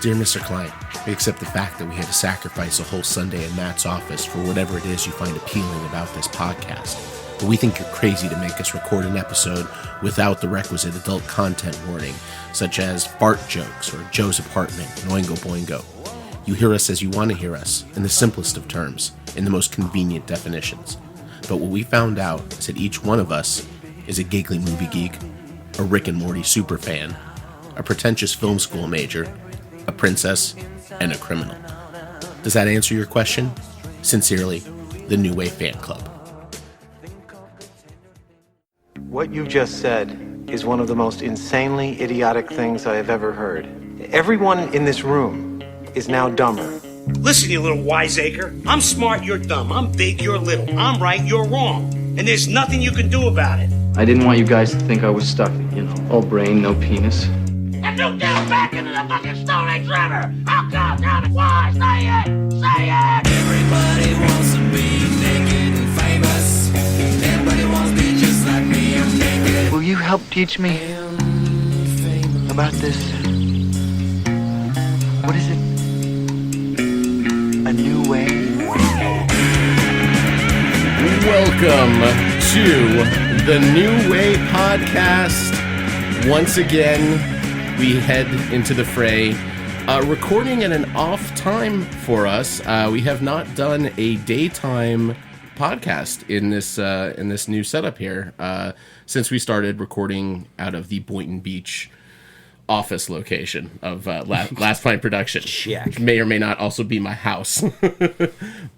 Dear Mr. Klein, we accept the fact that we had to sacrifice a whole Sunday in Matt's office for whatever it is you find appealing about this podcast. But we think you're crazy to make us record an episode without the requisite adult content warning, such as fart jokes or Joe's apartment and Oingo Boingo. You hear us as you want to hear us, in the simplest of terms, in the most convenient definitions. But what we found out is that each one of us is a giggly movie geek, a Rick and Morty superfan, a pretentious film school major, a princess, and a criminal. Does that answer your question? Sincerely, the New Wave Fan Club. What you just said is one of the most insanely idiotic things I have ever heard. Everyone in this room is now dumber. Listen, you little wiseacre. I'm smart, you're dumb. I'm big, you're little. I'm right, you're wrong. And there's nothing you can do about it. I didn't want you guys to think I was stuffy, all brain, no penis. And you down back into the fucking Stone Age River! I'll go down and why? Say it! Say it! Everybody wants to be naked and famous. Everybody wants to be just like me. I'm naked. Will you help teach me about this? What is it? A new way? Welcome to the New Way Podcast. Once again, we head into the fray. Recording at an off time for us. We have not done a daytime podcast in this new setup here since we started recording out of the Boynton Beach office location of Last Pint Production. Check. May or may not also be my house,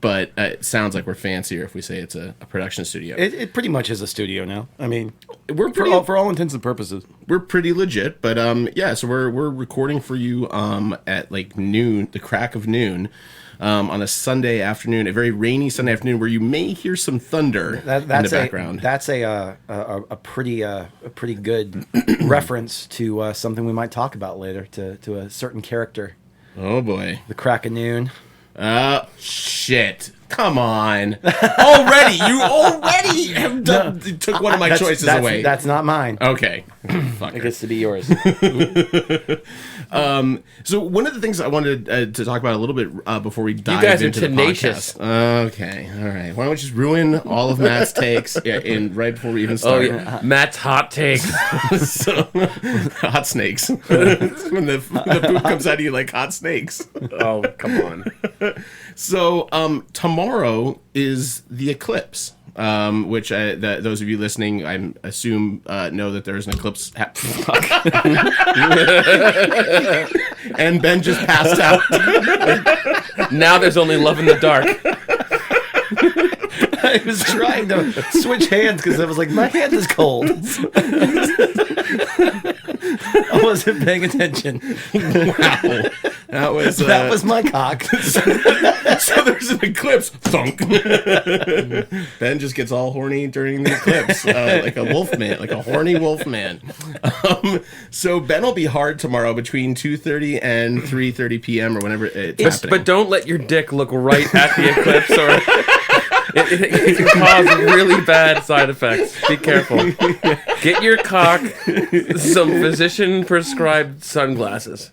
but it sounds like we're fancier if we say it's a production studio. It pretty much is a studio now. I mean, we're pretty, for all intents and purposes. We're pretty legit, but yeah. So we're recording for you at like noon, the crack of noon. On a Sunday afternoon, a very rainy Sunday afternoon, where you may hear some thunder in the background. That's a pretty good reference to something we might talk about later, to a certain character. Oh boy, the crack of noon. Shit! Come on, already you already have done, took one of my choices away. That's not mine. Okay, it gets to be yours. So one of the things I wanted to talk about a little bit before we dive into the podcast. You guys are tenacious. Okay, all right. Why don't we just ruin all of Matt's takes right before we even start? Oh, yeah. Matt's hot takes. So, hot snakes. When the poop comes out of you like hot snakes. Oh, come on. So tomorrow is the eclipse. Which those of you listening, I assume, know that there's an eclipse. And Ben just passed out. Now there's only love in the dark. I was trying to switch hands because I was like, my hand is cold. I wasn't paying attention. Wow. That was my cock. So there's an eclipse. Thunk. Ben just gets all horny during the eclipse, like a wolf man, like a horny wolf man. So Ben will be hard tomorrow between 2:30 and 3:30 p.m. or whenever it's happening. But don't let your dick look right at the eclipse, or it can cause really bad side effects. Be careful. Get your cock some physician-prescribed sunglasses.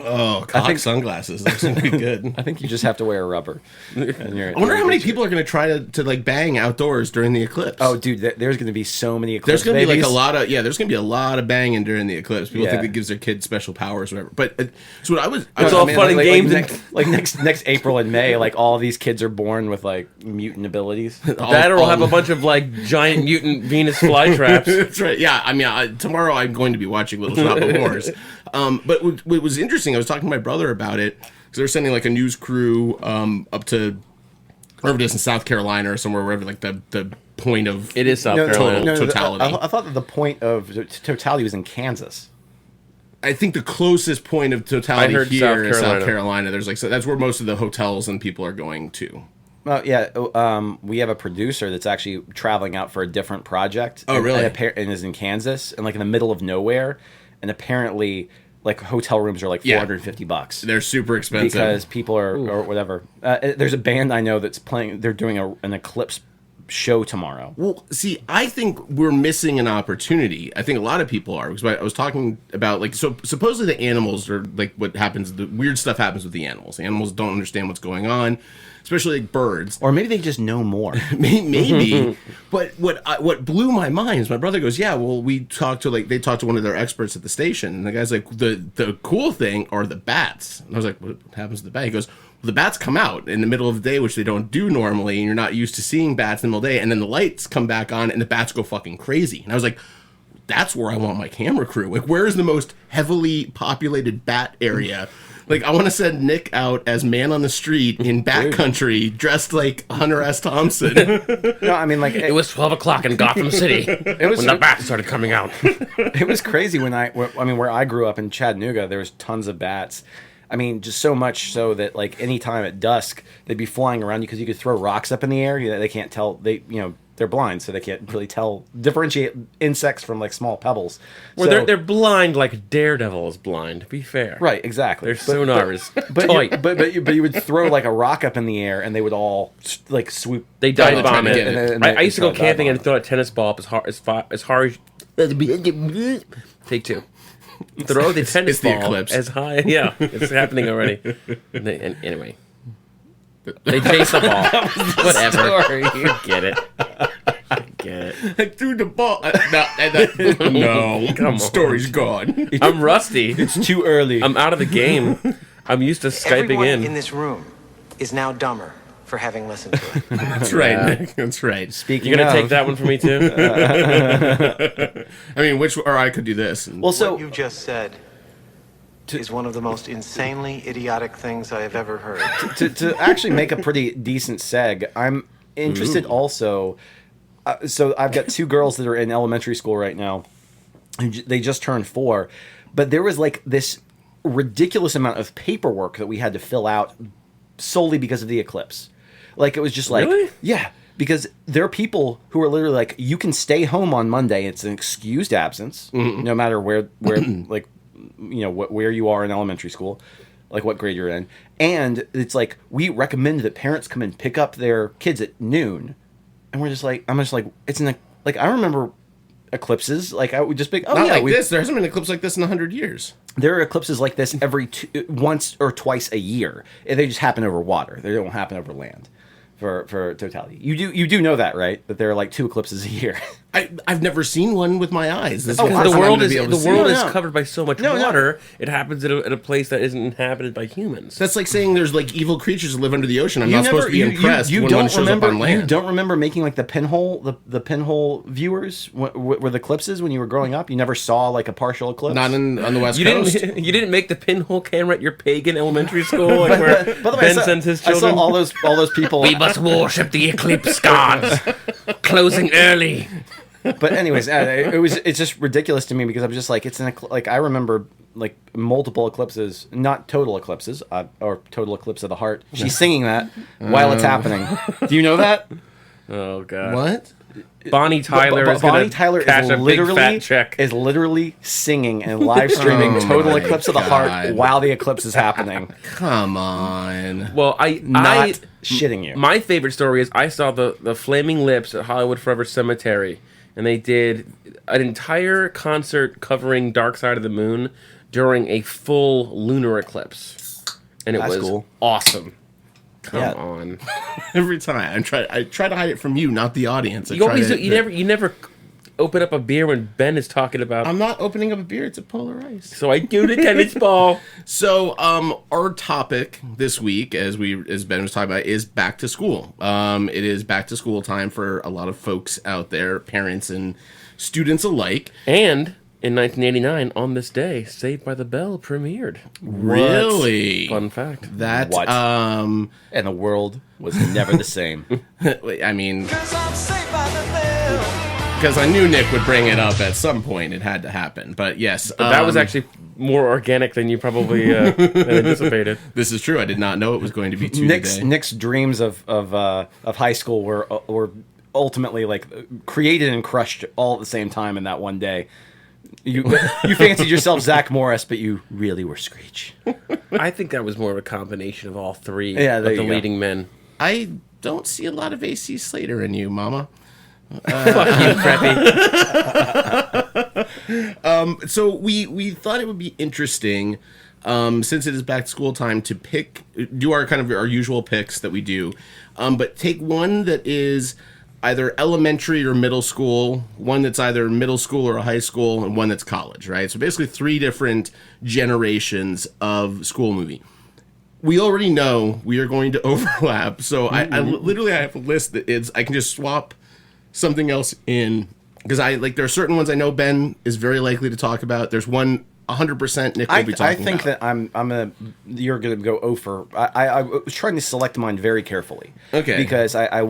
Oh, cock sunglasses. Those would be good. I think you just have to wear a rubber. I wonder how many people are going to try to like bang outdoors during the eclipse. Oh, dude, there's going to be so many eclipse. There's going to be like there's going to be a lot of banging during the eclipse. People think it gives their kids special powers or whatever. But so what I was all fun and games. Next April and May, like all these kids are born with like mutant abilities. That or we'll have a bunch of like giant mutant Venus flytraps. That's right. Yeah, I mean, tomorrow I'm going to be watching Little Shop of Horrors. But what was interesting, I was talking to my brother about it, because they're sending like a news crew up to wherever it is in South Carolina or somewhere, wherever like the point of it is South Carolina. Totality. I thought that the point of totality was in Kansas. I think the closest point of totality here is South Carolina. There's like, so that's where most of the hotels and people are going to. Well, yeah, we have a producer that's actually traveling out for a different project. Oh, really? And is in Kansas and like in the middle of nowhere. And apparently, like hotel rooms are like $450. They're super expensive because people are or whatever. There's a band I know that's playing. They're doing an eclipse show tomorrow. Well, see, I think we're missing an opportunity. I think a lot of people are, because I was talking about, like, so supposedly the animals are, like, what happens, the weird stuff happens with the animals. Animals don't understand what's going on, especially like birds. Or maybe they just know more. Maybe. But what blew my mind is my brother goes, yeah, well, they talked to one of their experts at the station, and the guy's like, the cool thing are the bats. And I was like, what happens to the bat? He goes, well, the bats come out in the middle of the day, which they don't do normally, and you're not used to seeing bats in the middle of the day, and then the lights come back on, and the bats go fucking crazy. And I was like, that's where I want my camera crew. Like, where is the most heavily populated bat area? Like, I want to send Nick out as man on the street in bat country, dressed like Hunter S. Thompson. No, I mean, like, It was 12 o'clock in Gotham City when the bats started coming out. it was crazy where I grew up in Chattanooga, there was tons of bats. I mean, just so much so that, like, anytime at dusk, they'd be flying around you because you could throw rocks up in the air. They can't tell, they're blind, so they can't really differentiate insects from, like, small pebbles. Well, they're blind like Daredevil is blind, to be fair. Right, exactly. Their sonar is But tight. you would throw, like, a rock up in the air, and they would all, like, swoop. They dive bomb trying to it. get it. I used to go camping and throw a tennis ball up as hard as Take two. Throw the tennis it's the ball eclipse. as high. Yeah, it's happening already. And anyway, they chase the ball. Whatever. Get it. Get it. I threw the ball. No, Come on. story's gone. I'm rusty. It's too early. I'm out of the game. I'm used to Skyping Everyone in. in this room is now dumber for having listened to it. That's right, Nick. That's right. Speaking You're gonna of, take that one for me too. I mean, or I could do this. Well, so What you just said is one of the most insanely idiotic things I have ever heard. to actually make a pretty decent seg, I'm interested also. So I've got two girls that are in elementary school right now. They just turned 4, but there was like this ridiculous amount of paperwork that we had to fill out solely because of the eclipse. Like, it was just like, Really? yeah, because there are people who are literally like, you can stay home on Monday. It's an excused absence, no matter where like, where you are in elementary school, like what grade you're in. And it's like, we recommend that parents come and pick up their kids at noon. And I'm just like, it's like, I remember eclipses. Like, I would just be, Not like this. There hasn't been an eclipse like this in 100 years. There are eclipses like this once or twice a year. They just happen over water. They don't happen over land. For totality, you do know that, right? That there are like 2 eclipses a year. I've never seen one with my eyes. This The is first time I'm world gonna is be able to see world it. is No. covered by so much No. water. It happens at a place that isn't inhabited by humans. That's like saying there's like evil creatures that live under the ocean. I'm not supposed to be impressed when one shows up on land. You don't remember making like the pinhole viewers were the eclipses when you were growing up. You never saw like a partial eclipse. Not on the West You Coast. didn't. You didn't make the pinhole camera at your pagan elementary school, like where By the way, Ben sends his I children. saw all those people. We must worship the eclipse gods. Closing early. But anyways, it's just ridiculous to me because I'm just like, I remember like multiple eclipses, not total eclipses, or total eclipse of the heart. She's singing that while it's happening. Do you know that? Oh god. What? Bonnie Tyler is Bonnie gonna Tyler cash is a big fat check. literally singing and live streaming Oh total my eclipse of the heart God. while the eclipse is happening. Come on. Well, Not shitting you. My favorite story is I saw the Flaming Lips at Hollywood Forever Cemetery, and they did an entire concert covering Dark Side of the Moon during a full lunar eclipse, and it That's was cool. awesome. Come Yeah. on, Every time I try to hide it from you, not the audience. you always do, you never open up a beer when Ben is talking about. I'm not opening up a beer. It's a polar ice. So I do the tennis ball. So, our topic this week, as Ben was talking about, is back to school. It is back to school time for a lot of folks out there, parents and students alike. And in 1989, on this day, Saved by the Bell premiered. Really? Fun fact. That, What? And the world was never the same. I mean, because I knew Nick would bring it up at some point. It had to happen. But yes. But that was actually more organic than you probably had anticipated. This is true. I did not know it was going to be Tuesday. Nick's dreams of high school were ultimately like created and crushed all at the same time in that one day. You fancied yourself Zach Morris, but you really were Screech. I think that was more of a combination of all three Yeah, of there the you go. leading men. I don't see a lot of AC Slater in you, Mama. Fuck you, Preppy. So we thought it would be interesting, since it is back to school time, to do our kind of our usual picks that we do, but take one that is either elementary or middle school, one that's either middle school or high school, and one that's college, right? So basically 3 different generations of school movie. We already know we are going to overlap, so I literally have a list that I can just swap something else in, because there are certain ones I know Ben is very likely to talk about. There's one 100% Nick will be talking about. I think that you're gonna go over. I was trying to select mine very carefully. Okay. Because I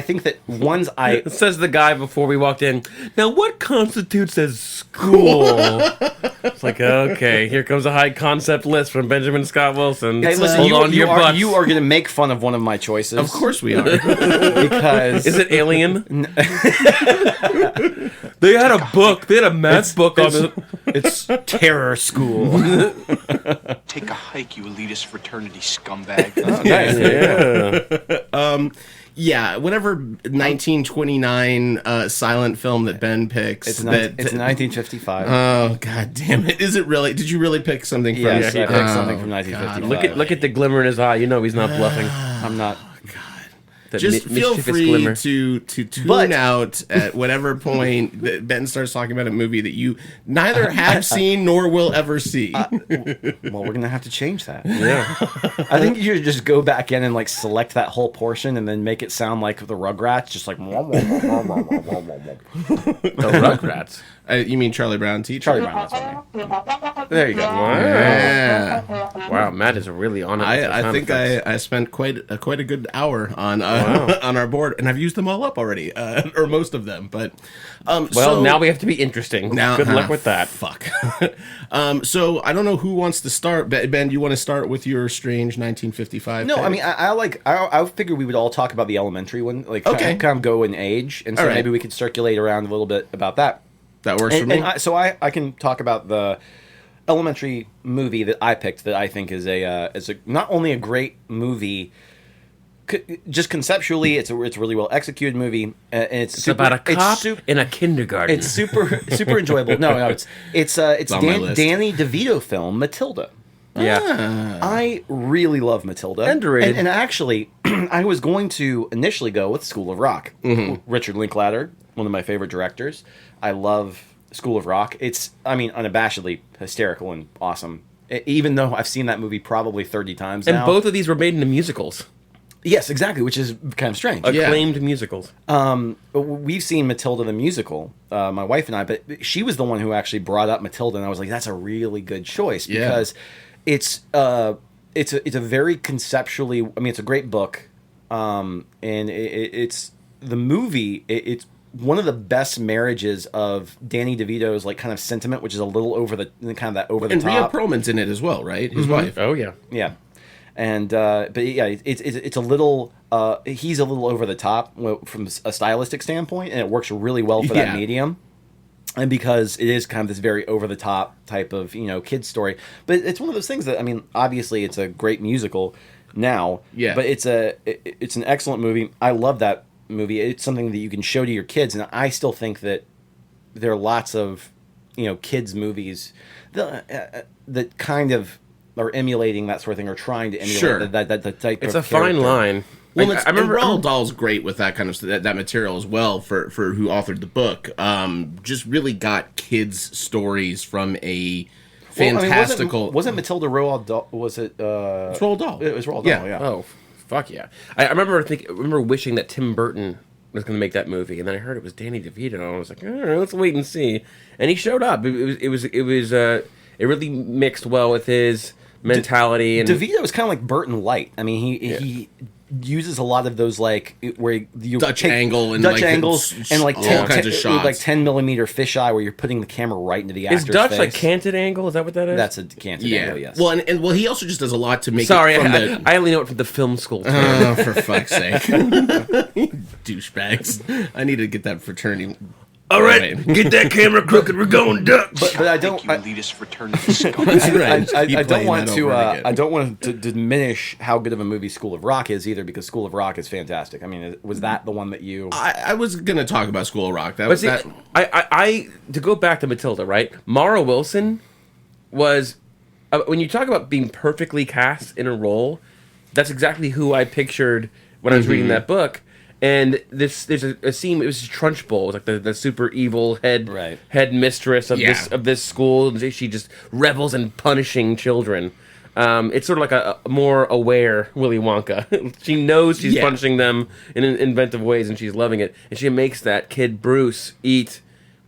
think that ones Says the guy before we walked in. Now, what constitutes as school? It's like, okay, here comes a high concept list from Benjamin Scott Wilson. Hey, listen, Hold on to your butts. you are gonna make fun of one of my choices. Of course we are. Because Is it Alien? They had a book. They had a math book on it. it's Terror School. Take a hike, you elitist fraternity scumbag. Yeah, whatever 1929 silent film that Ben picks. It's 1955. Oh, god damn it. Is it really? Did you really pick something from Yes, I picked something from 1955. Look at the glimmer in his eye. You know he's not bluffing. I'm not. That Just feel mischievous free glimmer. to tune out at whatever point that Ben starts talking about a movie that you neither have seen nor will ever see. Well, we're gonna have to change that. Yeah. I think you should just go back in and select that whole portion and then make it sound like the Rugrats, just like. The Rugrats. You mean Charlie Brown teacher? Charlie Brown. That's my name. There you go. Yeah. Wow, Matt is really on it. I think I spent quite a good hour on on our board, and I've used them all up already, or most of them. But now we have to be interesting. Now, Good luck with that. Fuck. So I don't know who wants to start. Ben, you want to start with your strange 1955? No, pick? I mean I figured we would all talk about the elementary one, Okay. kind of go in age, and so All right. maybe we could circulate around a little bit about that. That works for me. So I can talk about the elementary movie that I picked that I think is a not only a great movie, just conceptually it's a really well executed movie, and it's about a cop in a kindergarten. It's super enjoyable. No, it's on my list. Danny DeVito film Matilda. Yeah. I really love Matilda. Underrated. And actually, I was going to initially go with School of Rock. Richard Linklater, one of my favorite directors. I love School of Rock. It's, unabashedly hysterical and awesome. Even though I've seen that movie probably 30 times now. And both of these were made into musicals. Yes, exactly, which is kind of strange. Acclaimed musicals. We've seen Matilda the musical, my wife and I, but she was the one who actually brought up Matilda, and I was like, that's a really good choice because it's a very conceptually. It's a great book, and it's the movie. It's one of the best marriages of Danny DeVito's kind of sentiment, which is a little over the top. And Rhea Perlman's in it as well, right? His wife. Oh yeah. Yeah. And but yeah, it's a little he's a little over the top from a stylistic standpoint, and it works really well for that medium. And because it is kind of this very over the top type of kid story, but it's one of those things that obviously it's a great musical now. Yeah. But it's an excellent movie. I love that movie. It's something that you can show to your kids, and I still think that there are lots of kids movies that kind of are emulating that sort of thing, or trying to emulate that type It's of a fine character. line. Well, I remember Roald Dahl's great with that kind of that material as well for who authored the book. Just really got kids' stories from a fantastical. Wasn't Matilda Roald Dahl? Was it? It's Roald Dahl. It was Roald Dahl. Yeah. Oh, fuck yeah! I remember wishing that Tim Burton was going to make that movie, and then I heard it was Danny DeVito, and I was like, all right, let's wait and see. And he showed up. It really mixed well with his mentality. And DeVito is kind of like Burton light. He uses a lot of those where you Dutch angle and Dutch angles and all kinds of shots, like 10mm fisheye, where you're putting the camera right into the actor's is Dutch face. like canted angle? Is that what that is? That's a canted angle. Yes. Well, and he also just does a lot to make. Sorry, it from I only know it from the film school. For fuck's sake, douchebags! I need to get that fraternity. All right, get that camera crooked. We're going Dutch. But I don't. You elitist fraternity scum. I don't want to. I don't want to diminish how good of a movie School of Rock is either, because School of Rock is fantastic. I mean, was that the one that you? I was gonna talk about School of Rock. I to go back to Matilda, right? Mara Wilson was when you talk about being perfectly cast in a role, that's exactly who I pictured when I was reading that book. And there's a scene. It was Trunchbull. It was like the super evil head mistress of this school. And she just revels in punishing children. It's sort of like a more aware Willy Wonka. She knows she's punishing them in inventive ways, and she's loving it. And she makes that kid Bruce eat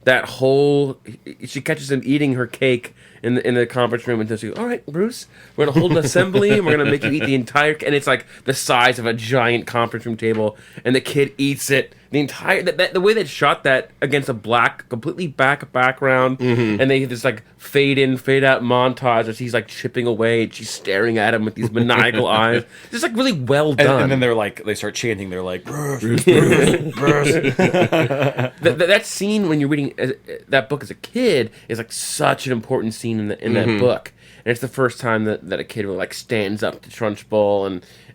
that whole. She catches him eating her cake in the conference room, and she goes, "All right, Bruce, we're gonna hold an assembly, and we're gonna make you eat the entire." And it's like the size of a giant conference room table, and the kid eats it. The entire the way they shot that against a black, completely background, and they just like fade in, fade out montage as he's like chipping away, and she's staring at him with these maniacal eyes. It's like really well done. And then they start chanting. They're like, Bruce, Bruce, Bruce. That scene when you're reading that book as a kid is like such an important scene in that book, and it's the first time that a kid really like stands up to Trunchbull,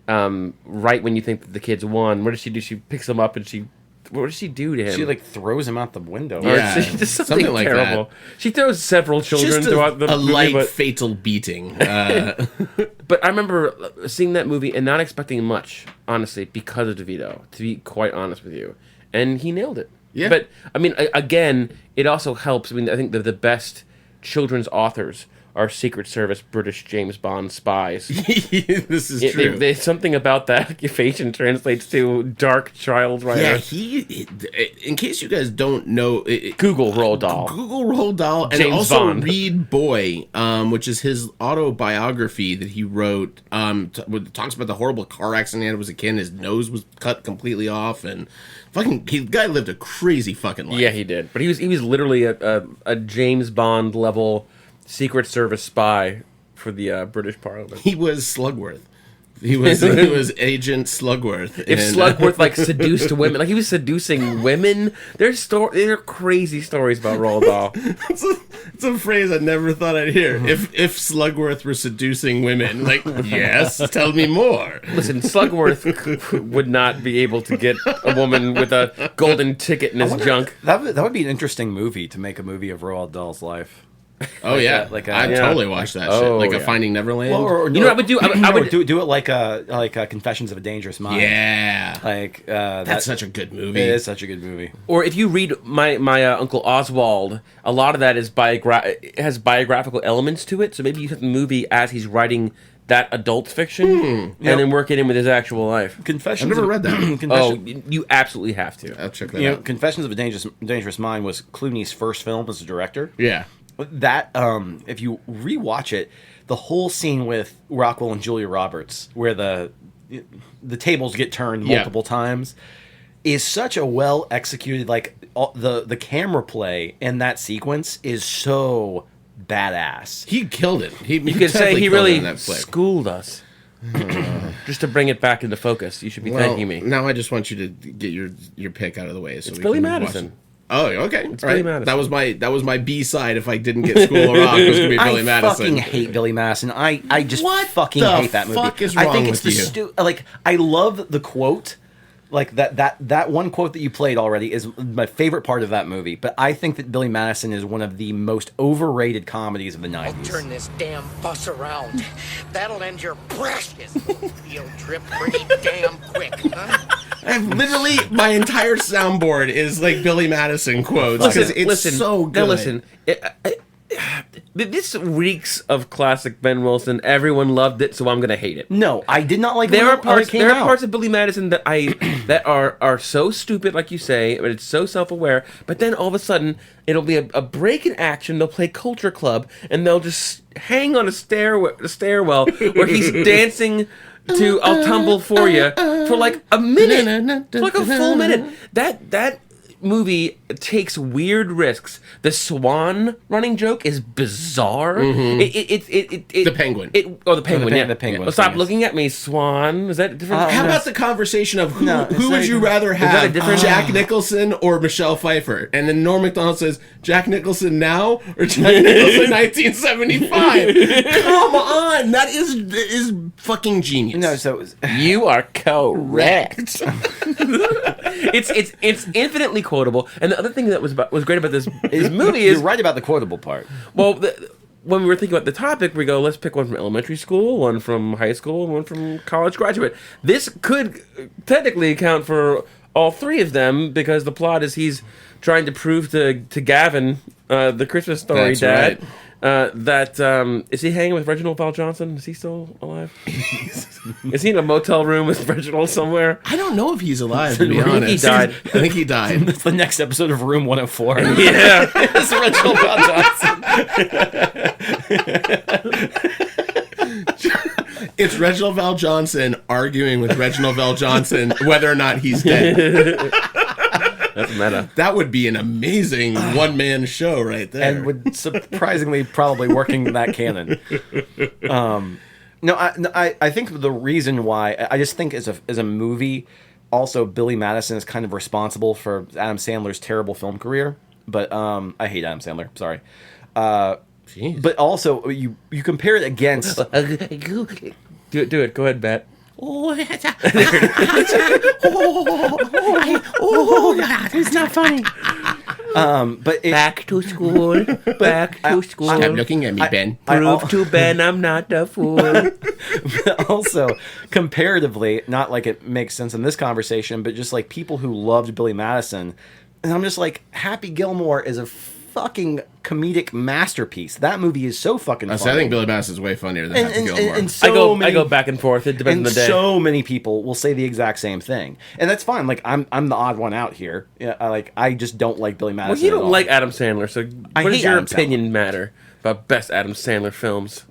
and right when you think that the kid's won, what does she do? She picks him up and what does she do to him? She like throws him out the window. Yeah, she does something like terrible. That. She throws several children throughout the movie, light fatal beating. But I remember seeing that movie and not expecting much, honestly, because of DeVito. To be quite honest with you, and he nailed it. Yeah. But I mean, again, it also helps. I mean, I think the best children's authors are Secret Service British James Bond spies. This is true. There's something about that occupation translates to dark child writer. Yeah, in case you guys don't know... Google Roald Dahl. Google Roald Dahl. And James also Bond. read Boy, which is his autobiography that he wrote. Talks about the horrible car accident he had as a kid. His nose was cut completely off, and the guy lived a crazy fucking life. Yeah, he did. But he was literally a James Bond level Secret Service spy for the British Parliament. He was Slugworth. He was Agent Slugworth. If Slugworth like seduced women, like he was seducing women, there are crazy stories about Roald Dahl. It's a phrase I never thought I'd hear. If Slugworth were seducing women, like, yes, tell me more. Listen, Slugworth would not be able to get a woman with a golden ticket in his junk. That would be an interesting movie to make a movie of Roald Dahl's life. Oh yeah, I'd totally watch that shit. Like a Finding Neverland. Or you know what I would do? I would do it like a Confessions of a Dangerous Mind. Yeah, like that's such a good movie. It is such a good movie. Or if you read my Uncle Oswald, a lot of that is has biographical elements to it. So maybe you have the movie as he's writing that adult fiction, and then work it in with his actual life. Confessions. I've never read that. Oh, you absolutely have to. I'll check that out. Confessions of a Dangerous Mind was Clooney's first film as a director. Yeah. That if you rewatch it, the whole scene with Rockwell and Julia Roberts, where the tables get turned multiple times, is such a well executed. Like the camera play in that sequence is so badass. He killed it. You could say he really schooled us. Just to bring it back into focus, you should be thanking me. Now I just want you to get your pick out of the way. So it's Billy Madison. Oh, okay. It's Billy Madison. That was my B side. If I didn't get School of Rock, it was gonna be Billy Madison. I fucking hate Billy Madison. I just fucking hate that movie. What the fuck is wrong with you? Like, I love the quote. Like that one quote that you played already is my favorite part of that movie. But I think that Billy Madison is one of the most overrated comedies of the 90s. I'll turn this damn bus around. That'll end your precious field trip pretty damn quick, huh? I've literally, my entire soundboard is like Billy Madison quotes. Listen, so good. Now listen, this reeks of classic Ben Wilson. Everyone loved it, so I'm gonna hate it. No, I did not like it. There are parts of Billy Madison that that are so stupid, like you say, but it's so self-aware. But then all of a sudden, it'll be a break in action. They'll play Culture Club, and they'll just hang on a stairwell where he's dancing to "I'll Tumble for You" for like a minute, for like a full minute. That movie takes weird risks. The swan running joke is bizarre. The penguin. The penguin. the penguin. Stop Yes. looking at me, swan. Is that different? How about the conversation of who would you rather that a have, different- Jack Nicholson or Michelle Pfeiffer? And then Norm Macdonald says, Jack Nicholson now or Jack Nicholson 1975? Come on, that is fucking genius. No, so You are correct. it's infinitely quotable. And the other thing that was great about this movie is you're right about the quotable part. well. When we were thinking about the topic, we go, let's pick one from elementary school, one from high school, and one from college graduate. This could technically account for all three of them because the plot is he's trying to prove to Gavin, the Christmas Story That's dad, right. that is he hanging with Reginald Val Johnson? Is he still alive? Is he in a motel room with Reginald somewhere? I don't know if he's alive, to be I think honest. he died. I think he died. It's the next episode of Room 104. Yeah. It's Reginald Val Johnson. It's Reginald Val Johnson arguing with Reginald Val Johnson whether or not he's dead. That's meta. That would be an amazing one-man show right there. And would surprisingly probably working that canon. No, I think the reason why I just think as a movie, also Billy Madison is kind of responsible for Adam Sandler's terrible film career. But I hate Adam Sandler. Sorry. Jeez. But also you compare it against. Do it. Go ahead, Bat. It's not funny. But Back to school. Back to school. Stop looking at me, Ben. Prove to Ben I'm not a fool. also comparatively, not like it makes sense in this conversation, but just like people who loved Billy Madison, and I'm just like, Happy Gilmore is a fucking comedic masterpiece. That movie is so fucking funny. I think Billy Madison's way funnier than Happy Gilmore. And so I go back and forth. It depends on and the day. so many people will say the exact same thing, and that's fine. Like I'm the odd one out here. Yeah, I just don't like Billy Madison. Well, you at don't all. like Adam Sandler, so I what does hate your Adam opinion matter about best Adam Sandler films?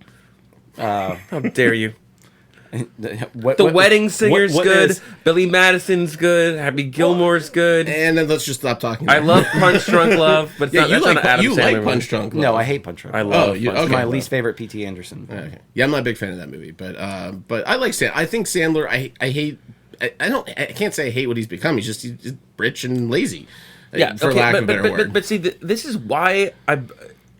How dare you? The Wedding Singer's what good. is- Billy Madison's good. Happy Gilmore's good. And then let's just stop talking. I love Punch Drunk Love, but it's Yeah, not, you that's like not an Adam you Sandler like Punch Drunk Love. No, I hate Punch Drunk. I Love. love Oh, you- Punch okay. It's my well. least favorite P.T. Anderson. Okay. Yeah, I'm not a big fan of that movie, but I like Sandler. I think Sandler. I hate. I can't say I hate what he's become. He's just rich and lazy. Yeah, for okay, lack but, of a better but, word. But see, this is why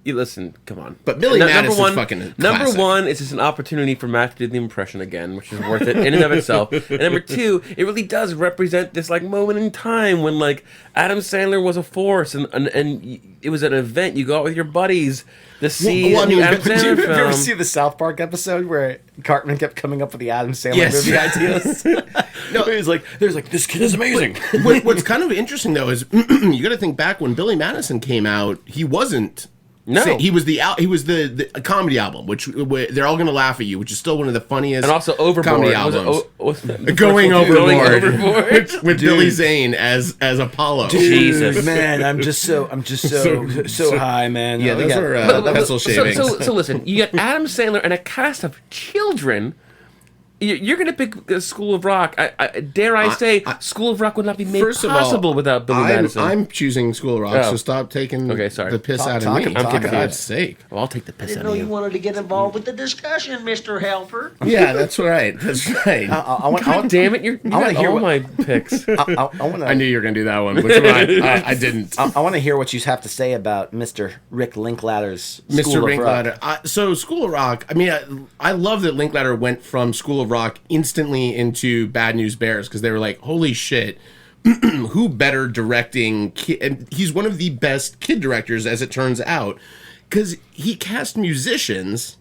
you listen, come on. But Billy Madison's number one, fucking number classic. one, it's just an opportunity for Matt to do the impression again, which is worth it in and of itself. And number two, it really does represent this like moment in time when like Adam Sandler was a force, and it was an event. You go out with your buddies to see Well, I the mean, Adam did Did you Sandler ever film. see the South Park episode where Cartman kept coming up with the Adam Sandler Yes. movie ideas? No, he was like, "There's like this kid is amazing." What's kind of interesting though is you got to think back when Billy Madison came out. He wasn't. No. He was the comedy album, which they're all gonna laugh at you, which is still one of the funniest And also Overboard. comedy Was it albums. what's the Going first one? Overboard, Going Overboard. with Billy Zane as Apollo. Jesus. man, I'm just so high, man. Yeah, We those got- are pencil shavings. So listen, you got Adam Sandler and a cast of children. You're going to pick School of Rock. Dare I say, School of Rock would not be made First of all, possible without Billy Madison. I'm choosing School of Rock, Oh. so stop taking Okay, sorry. the piss out of Talk- me. talk For about God's it. sake. Well, I'll take the piss Didn't out know of you you. wanted to get involved with the discussion, Mr. Helper. Yeah, that's right. That's right. I want. God damn it! You wanna got hear all what- my picks. I want I knew you were going to do that one, which I didn't. I want to hear what you have to say about Mr. Rick Linklater's Mr. School of Rock. Linklater. So School of Rock, I mean, I love that Linklater went from School of Rock instantly into Bad News Bears because they were like, holy shit, who better directing kid? And he's one of the best kid directors, as it turns out, because he cast musicians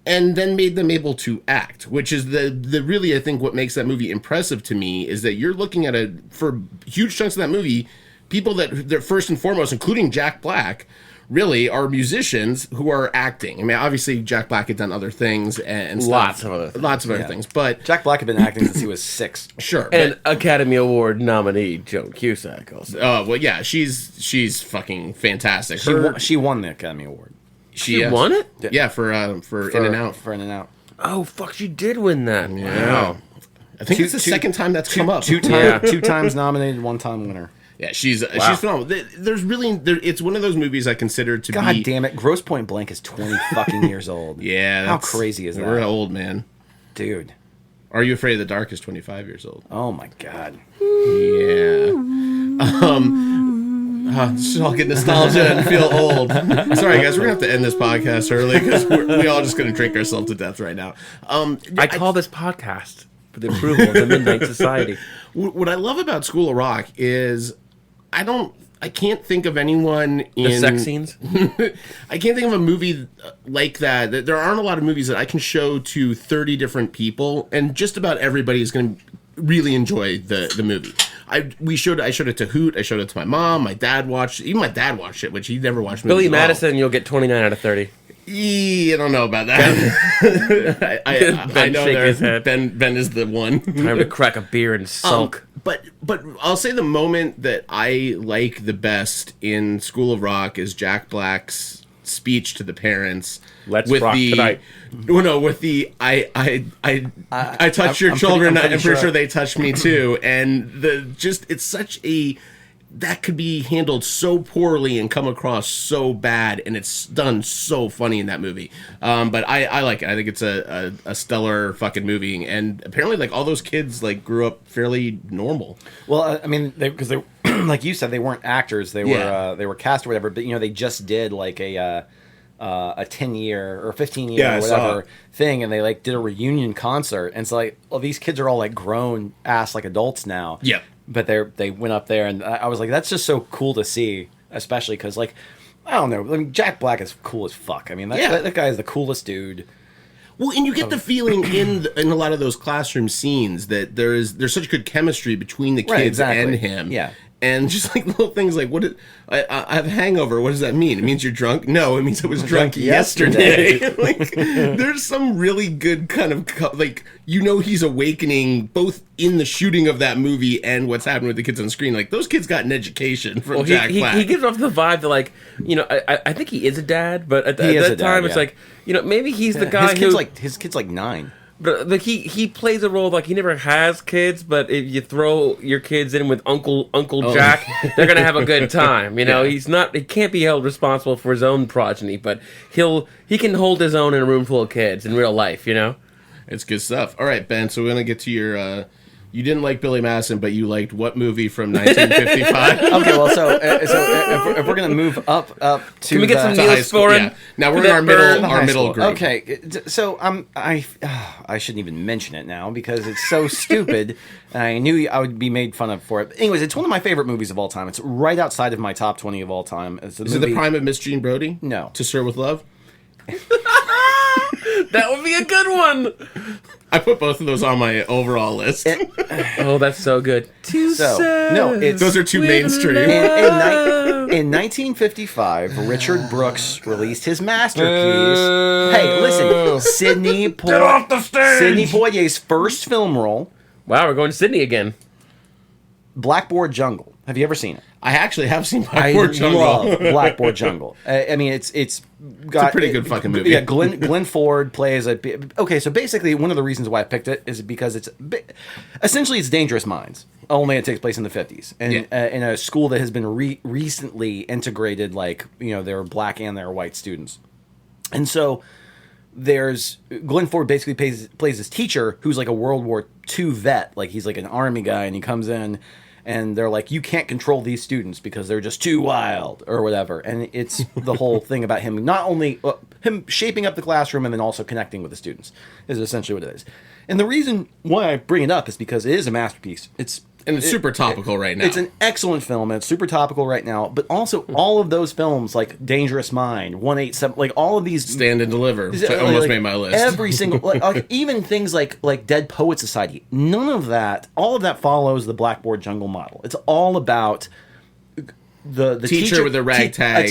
and then made them able to act, which is the really, I think, what makes that movie impressive to me is that you're looking at for huge chunks of that movie, people that first and foremost, including Jack Black, really are musicians who are acting. I mean, obviously Jack Black had done other things and stuff. Lots of other things, but Jack Black had been acting since he was 6. sure. And Academy Award nominee Joan Cusack also. Well, yeah, she's fucking fantastic. She won the Academy Award She won it? Yeah, for In and Out. For In and Out. Oh fuck, she did win that. Yeah. Wow. I think it's the second time that's come up. Two times nominated, one time winner. Yeah, she's phenomenal. It's one of those movies I consider to be. God damn it, Grosse Point Blank is 20 fucking years old. Yeah, how crazy is that? We're old, man. Dude. Are You Afraid of the Dark is 25 years old. Oh my god. Yeah. Just all get nostalgia and feel old. Sorry, guys, we're gonna have to end this podcast early because we all just gonna drink ourselves to death right now. I call this podcast for the approval of the Midnight Society. What I love about School of Rock is I can't think of anyone in the sex scenes. I can't think of a movie like that. There aren't a lot of movies that I can show to 30 different people, and just about everybody is going to really enjoy the movie. I showed it to Hoot. I showed it to my mom. My dad watched. Even my dad watched it, which he never watched. Billy Madison, you'll get 29 out of 30. I don't know about that. I know his head. Ben is the one. Time to crack a beer and sulk. But I'll say the moment that I like the best in School of Rock is Jack Black's speech to the parents. Let's rock tonight. No, with the I touched your children. I'm pretty sure they touched me too. And it's such a. That could be handled so poorly and come across so bad, and it's done so funny in that movie. But I like it. I think it's a stellar fucking movie, and apparently, like, all those kids like grew up fairly normal. Well, I mean, because they like you said, they weren't actors; they were cast or whatever. But they just did like a 10-year or 15-year or whatever thing, and they like did a reunion concert, and it's like, well, these kids are all like grown ass like adults now. Yep. But they went up there, and I was like, that's just so cool to see, especially because, like, I don't know. I mean, Jack Black is cool as fuck. I mean, that guy is the coolest dude. Well, and you get the feeling in a lot of those classroom scenes that there's such good chemistry between the kids and him. Yeah. And just like little things like, I have a hangover. What does that mean? It means you're drunk? No, it means I was drunk yesterday. Like, there's some really good kind of, like, he's awakening both in the shooting of that movie and what's happening with the kids on screen. Like, those kids got an education from Jack Black. He gives off the vibe that, like, I think he is a dad, but at that time, it's like, maybe he's the guy his kid's like 9. But like he plays a role like he never has kids, but if you throw your kids in with Uncle Jack, they're gonna have a good time. He can't be held responsible for his own progeny, but he can hold his own in a room full of kids in real life. It's good stuff. All right, Ben. So we're gonna get to your. You didn't like Billy Madison, but you liked what movie from 1955? Okay, well, so if we're gonna move up to, can we get some Neosporin? Yeah. Now we're in our middle grade. Okay, so I shouldn't even mention it now because it's so stupid, and I knew I would be made fun of for it. But anyways, it's one of my favorite movies of all time. It's right outside of my top 20 of all time. Is it the prime of Miss Jean Brodie? No. To Sir with Love? That would be a good one. I put both of those on my overall list. Oh, that's so good. Those are too mainstream. In 1955, Richard Brooks released his masterpiece. Hey, listen, Sidney Poitier's first film role. Wow, we're going to Sydney again. Blackboard Jungle. Have you ever seen it? I actually have seen Blackboard Jungle. I love Blackboard Jungle. I mean, it's got a pretty good fucking movie. Yeah, Glenn Ford plays okay. So basically, one of the reasons why I picked it is because it's Dangerous Minds. Only it takes place in the 50s, and in a school that has been recently integrated, like there are black and there are white students, and so there's Glenn Ford basically plays this teacher who's like a World War II vet, like he's like an army guy, and he comes in. And they're like, you can't control these students because they're just too wild or whatever. And it's the whole thing about him, not only him shaping up the classroom and then also connecting with the students is essentially what it is. And the reason why I bring it up is because it is a masterpiece. It's super topical right now. It's an excellent film, and it's super topical right now. But also, all of those films, like Dangerous Mind, 187, like all of these... Stand and Deliver, which I almost made my list. Every single... like, even things like Dead Poets Society, none of that, all of that follows the Blackboard Jungle model. It's all about... The teacher with a ragtag.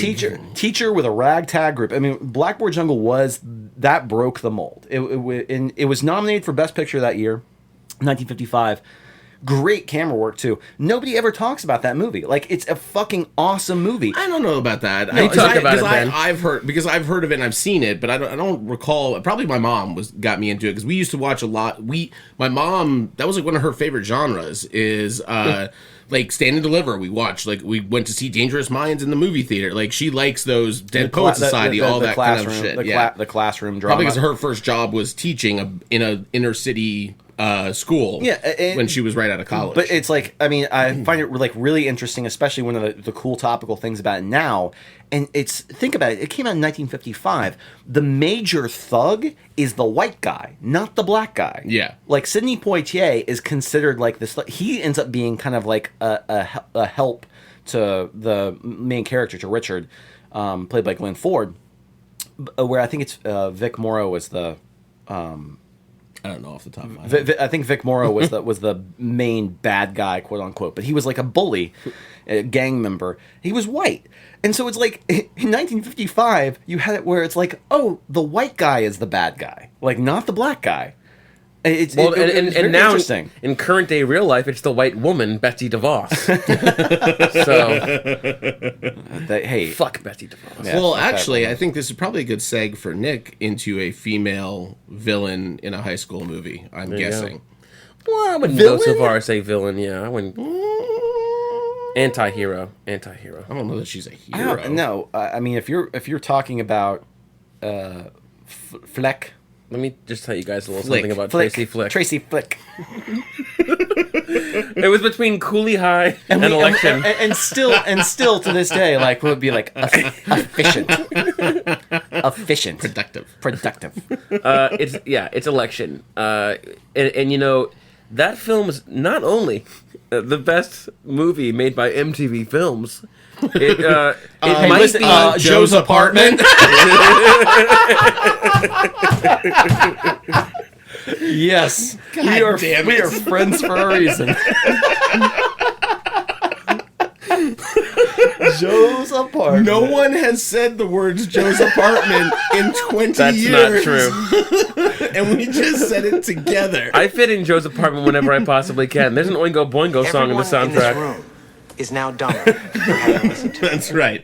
Teacher with a ragtag group. I mean, Blackboard Jungle that broke the mold. It was nominated for Best Picture that year, 1955. Great camera work too. Nobody ever talks about that movie. Like, it's a fucking awesome movie. I don't know about that. talk about it, Ben. I've heard of it and I've seen it, but I don't recall. Probably my mom got me into it because we used to watch a lot. My mom, that was like one of her favorite genres is like Stand and Deliver. We watched, like, we went to see Dangerous Minds in the movie theater. Like, she likes those Dead Poet Society, all that kind of shit. The classroom drama. Probably because her first job was teaching in a inner city school. Yeah, when she was right out of college. But it's like, I mean, I find it like really interesting, especially one of the cool topical things about it now. And think about it. It came out in 1955. The major thug is the white guy, not the black guy. Yeah. Like, Sidney Poitier is considered like this. He ends up being kind of like a help to the main character, to Richard, played by Glenn Ford. Where I think it's Vic Morrow was the. I don't know off the top of my head. I think Vic Morrow was the main bad guy, quote unquote, but he was like a bully, a gang member. He was white, and so it's like in 1955 you had it where it's like, oh, the white guy is the bad guy, like, not the black guy. It's Well, it's and very now interesting. in current day real life, it's the white woman, Betsy DeVos. So Hey, fuck Betsy DeVos. Yeah, Well, fuck that actually, woman. I think this is probably a good seg for Nick into a female villain in a high school movie. I'm you guessing. Well, I wouldn't go so far as say villain. Yeah, I wouldn't. Anti-hero. I don't know that she's a hero. No, I mean, if you're talking about Fleck. Let me just tell you guys a little Flick. something about Flick. Tracy Flick. Tracy Flick. It was between Cooley High and Election. And still to this day, like, would be like efficient, Productive. It's Election. And you know, that film is not only the best movie made by MTV Films. It might be Joe's Apartment. Yes, we are friends for a reason. Joe's Apartment. No one has said the words Joe's Apartment in 20 That's years. not true. And we just said it together. I fit in Joe's Apartment whenever I possibly can. There's an Oingo Boingo song in the Everyone in this soundtrack. room is now dumber for having listened to it. That's right.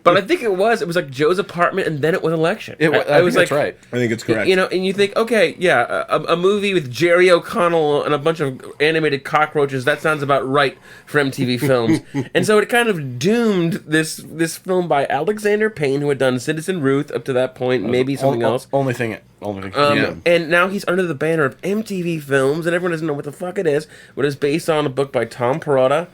But I think it was like Joe's Apartment, and then it was Election. I was think that's like, right. I think it's correct. You know, and you think, okay, yeah, a movie with Jerry O'Connell and a bunch of animated cockroaches, that sounds about right for MTV Films. And so it kind of doomed this film by Alexander Payne, who had done Citizen Ruth up to that point, maybe something else. Only thing. Yeah. And now he's under the banner of MTV Films, and everyone doesn't know what the fuck it is, but it's based on a book by Tom Perrotta.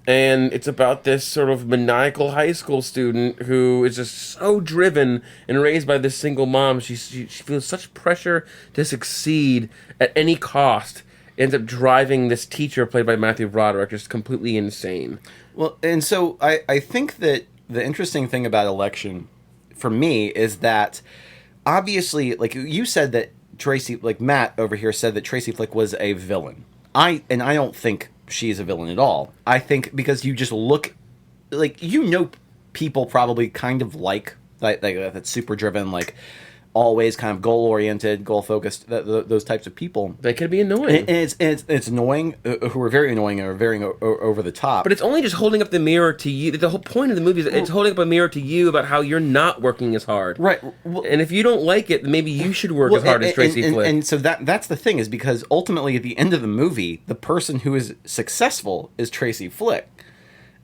And it's about this sort of maniacal high school student who is just so driven and raised by this single mom. She feels such pressure to succeed at any cost. Ends up driving this teacher, played by Matthew Broderick, just completely insane. Well, and so I think that the interesting thing about Election, for me, is that obviously, like you said that Tracy, like Matt over here said that Tracy Flick was a villain. I don't think she's a villain at all. I think because you just look, like, you know, people probably kind of like that super driven, like, always kind of goal oriented, goal focused, those types of people. They could be annoying. And it's annoying, who are very annoying or very over the top. But it's only just holding up the mirror to you. The whole point of the movie is it's holding up a mirror to you about how you're not working as hard. Right. Well, and if you don't like it, maybe you should work as hard as Tracy Flick. And so that's the thing, is because ultimately at the end of the movie, the person who is successful is Tracy Flick.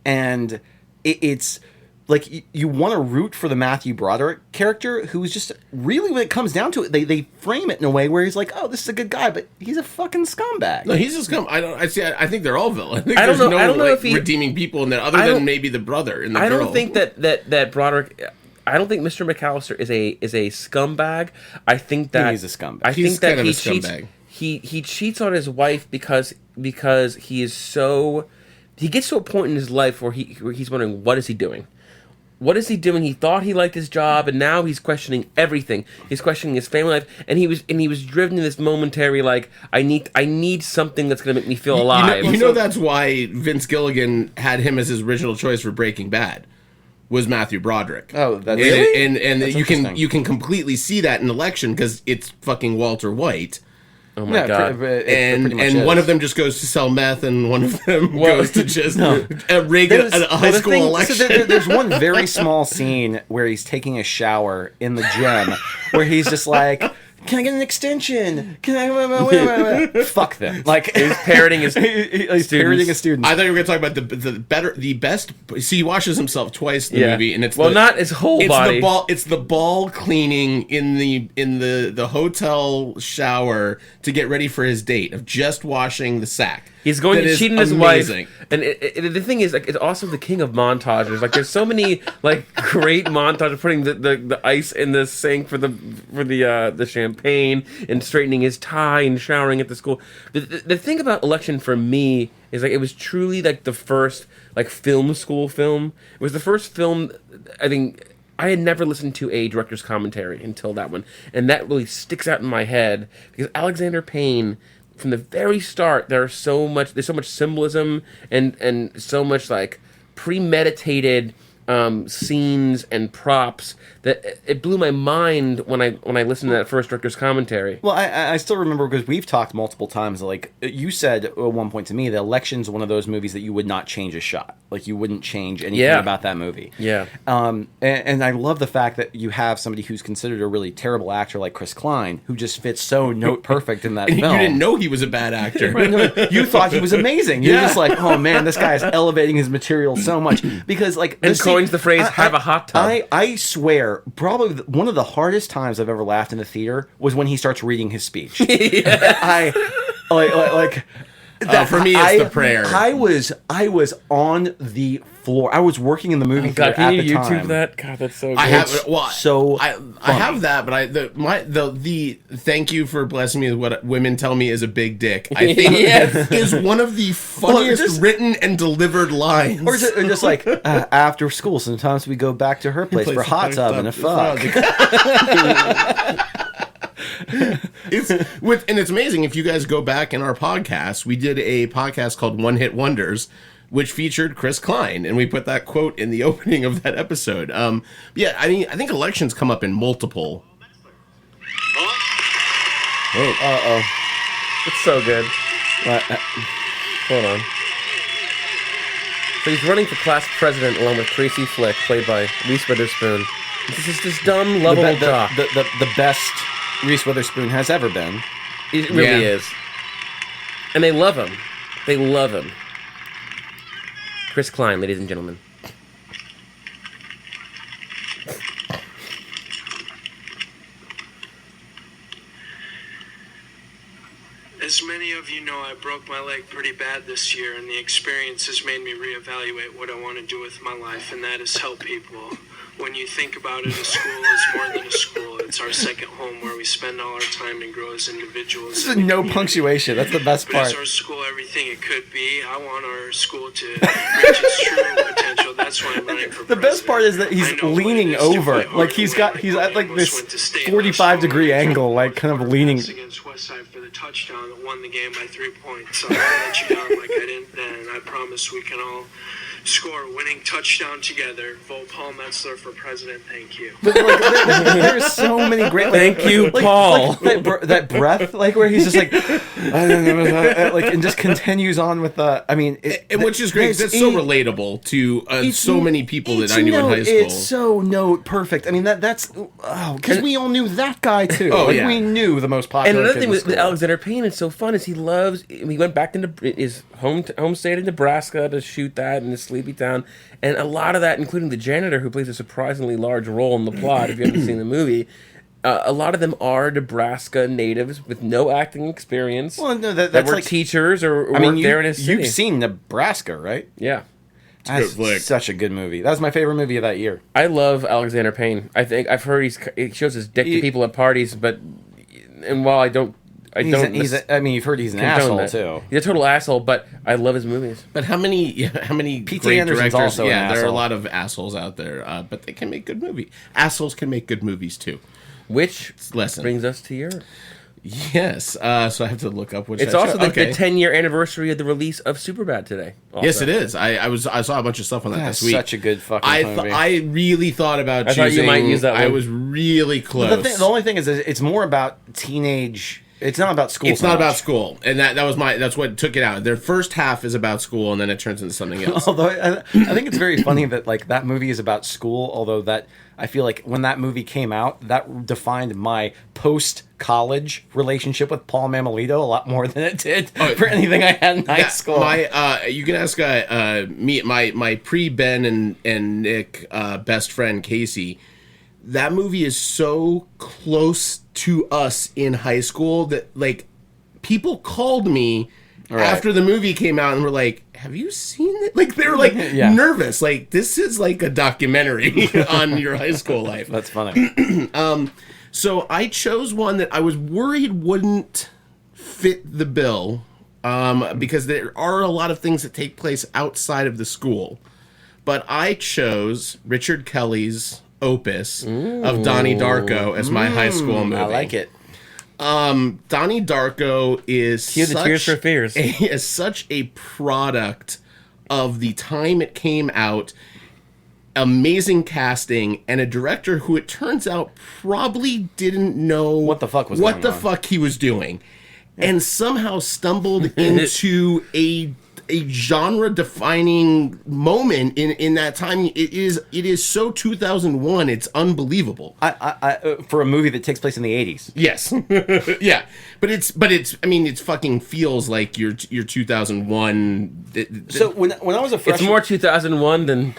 And it's like, you want to root for the Matthew Broderick character, who's just really, when it comes down to it, they frame it in a way where he's like, oh, this is a good guy, but he's a fucking scumbag. No, he's a scum. I think they're all villains. I don't know if he redeeming people in that, other than maybe the brother and the girl. I don't think that Broderick. I don't think Mr. McAllister is a scumbag. I think that he's a scumbag. I think He's that kind of he a cheats. scumbag. He cheats on his wife because he is so. He gets to a point in his life where he's wondering, what is he doing? What is he doing? He thought he liked his job, and now he's questioning everything. He's questioning his family life, and he was driven to this momentary, like, I need something that's going to make me feel alive. You know that's why Vince Gilligan had him as his original choice for Breaking Bad, was Matthew Broderick. Oh, that's and That's you interesting. can completely see that in Election because it's fucking Walter White. Oh my god! And one of them just goes to sell meth, and one of them goes to just rig a high school election. So there's one very small scene where he's taking a shower in the gym, where he's just like, "Can I get an extension? Can I?" Fuck them. Like he's parroting his parroting a student. I thought you were going to talk about the best. See, he washes himself twice in the movie, and it's not his whole body. It's the ball cleaning in the hotel shower to get ready for his date of just washing the sack. He's going to cheat on his wife, and the thing is, like, it's also the king of montages. Like, there's so many like great montages, putting the ice in the sink for the champagne, and straightening his tie, and showering at the school. The thing about Election for me is like it was truly like the first like film school film. It was the first film I think. I had never listened to a director's commentary until that one, and that really sticks out in my head because Alexander Payne, from the very start, there's so much symbolism and so much like premeditated scenes and props that it blew my mind when I listened to that first director's commentary. Well, I still remember because we've talked multiple times. Like you said at one point to me, The Election's one of those movies that you would not change a shot. Like you wouldn't change anything about that movie. Yeah. And I love the fact that you have somebody who's considered a really terrible actor like Chris Klein, who just fits so note perfect in that film. You didn't know he was a bad actor. You thought he was amazing. You're just like, oh man, this guy is elevating his material so much because like and coins the phrase "have a hot tub." I swear, probably one of the hardest times I've ever laughed in a theater was when he starts reading his speech. For me, it's the prayer. I was on the floor. I was working in the movie theater can at you the YouTube time. that? God, that's so good. I have I have that, but the thank you for blessing me with what women tell me is a big dick. I think is one of the funniest written and delivered lines. Or just like after school, sometimes we go back to her place for a hot tub and a fuck. It's amazing if you guys go back in our podcast. We did a podcast called One Hit Wonders, which featured Chris Klein, and we put that quote in the opening of that episode. Yeah, I mean, I think Elections come up in multiple. Oh, It's so good. Hold on. So he's running for class president along with Tracy Flick, played by Reese Witherspoon. This is this dumb, lovable jock. The best Reese Witherspoon has ever been. It really is. And they love him. They love him. Chris Klein, ladies and gentlemen. As many of you know, I broke my leg pretty bad this year, and the experience has made me reevaluate what I want to do with my life, and that is help people. When you think about it, a school is more than a school. It's our second home where we spend all our time and grow as individuals. This is no punctuation. That's the best part. Is our school everything it could be? I want our school to reach its true potential. That's why I'm running for president. The best part is that he's leaning over. Like he's at like this 45-degree angle, like kind of leaning. Against Westside for the touchdown that won the game by 3 points. So I let you down like I didn't then. I promise we can all score a winning touchdown together. Vote Paul Metzler for president. Thank you. But there's so many great. Thank you, Paul. That breath, like where he's just like, and just continues on with the. I mean, which is great because it's so relatable to so many people that I knew in high school. It's so note perfect. I mean, that's because we all knew that guy too. We knew the most popular. And another kid thing with school. Alexander Payne, it's so fun is he went back into his home state of Nebraska to shoot that in his sleepy town, and a lot of that, including the janitor who plays a surprisingly large role in the plot. If you haven't seen the movie, a lot of them are Nebraska natives with no acting experience. Well, no, that that's were like teachers or worked there in his city. You've seen Nebraska, right? Yeah. That's such a good movie. That was my favorite movie of that year. I love Alexander Payne. I've heard he shows his dick to people at parties, and while you've heard he's an asshole too. He's a total asshole, but I love his movies. But how many P.T. great Anderson's directors? also an There are a asshole. lot of assholes out there, but they can make good movies. Assholes can make good movies too. Which lesson brings us to your. Yes, so I have to look up which. It's also the 10-year anniversary of the release of Superbad today. Also. Yes, it is. I saw a bunch of stuff on that this week. Such a good fucking movie. I really thought about choosing. Thought you might use that one. I was really close. The only thing is, it's more about teenage It's not about school. It's not about school, and that's what took it out. Their first half is about school, and then it turns into something else. Although I think it's very funny that like that movie is about school. Although that I feel like when that movie came out, that defined my post-college relationship with Paul Mamalito a lot more than it did for anything I had in high school. You can ask me, my pre-Ben and Nick best friend Casey. That movie is so close to us in high school that like people called me after the movie came out and were like, "Have you seen it?" Like they were like nervous. Like this is like a documentary on your high school life. That's funny. So I chose one that I was worried wouldn't fit the bill because there are a lot of things that take place outside of the school. But I chose Richard Kelly's opus of Donnie Darko as my high school movie. I like it. Donnie Darko is Tears for Fears. Is such a product of the time it came out. Amazing casting and a director who it turns out probably didn't know what the fuck he was doing, and somehow stumbled into a genre-defining moment in that time. It is so 2001. It's unbelievable. I for a movie that takes place in the 80s. Yes, yeah, but it's. I mean, it fucking feels like your 2001. So when I was a freshman, it's more 2001 than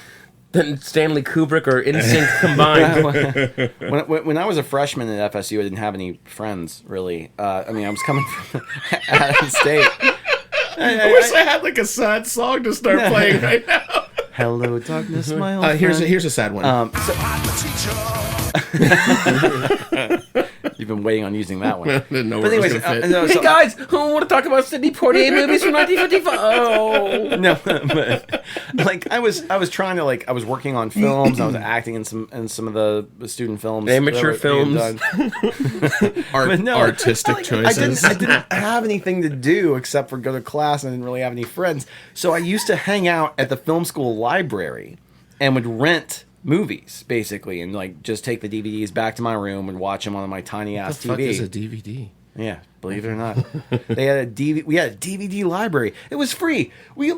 Stanley Kubrick or NSYNC combined. when I was a freshman at FSU, I didn't have any friends really. I mean, I was coming from out of state. I wish I had like a sad song to start playing right now. Hello, darkness, my old friend. Here's a sad one. You've been waiting on using that one. But anyways, hey guys, who want to talk about Sidney Poitier movies from 1955? Oh no, but, like I was trying to I was working on films. I was acting in some of the student films, amateur films, artistic choices. I didn't have anything to do except for go to class. And I didn't really have any friends, so I used to hang out at the film school library and would rent movies basically, and just take the DVDs back to my room and watch them on my tiny ass TV. What the fuck is a DVD? Yeah, believe it or not, we had a DVD library. It was free. We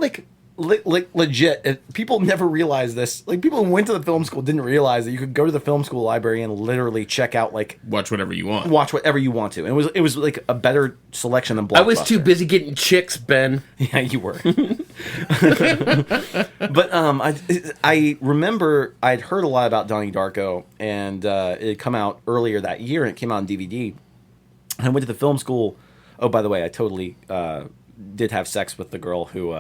legit. People never realized this. People who went to the film school didn't realize that you could go to the film school library and literally check out watch whatever you want. Watch whatever you want to. And it was like a better selection than Blockbuster. I was too busy getting chicks, Ben. Yeah, you were. But I remember I'd heard a lot about Donnie Darko, and it had come out earlier that year, and it came out on DVD. And I went to the film school. Oh, by the way, I totally did have sex with the girl who.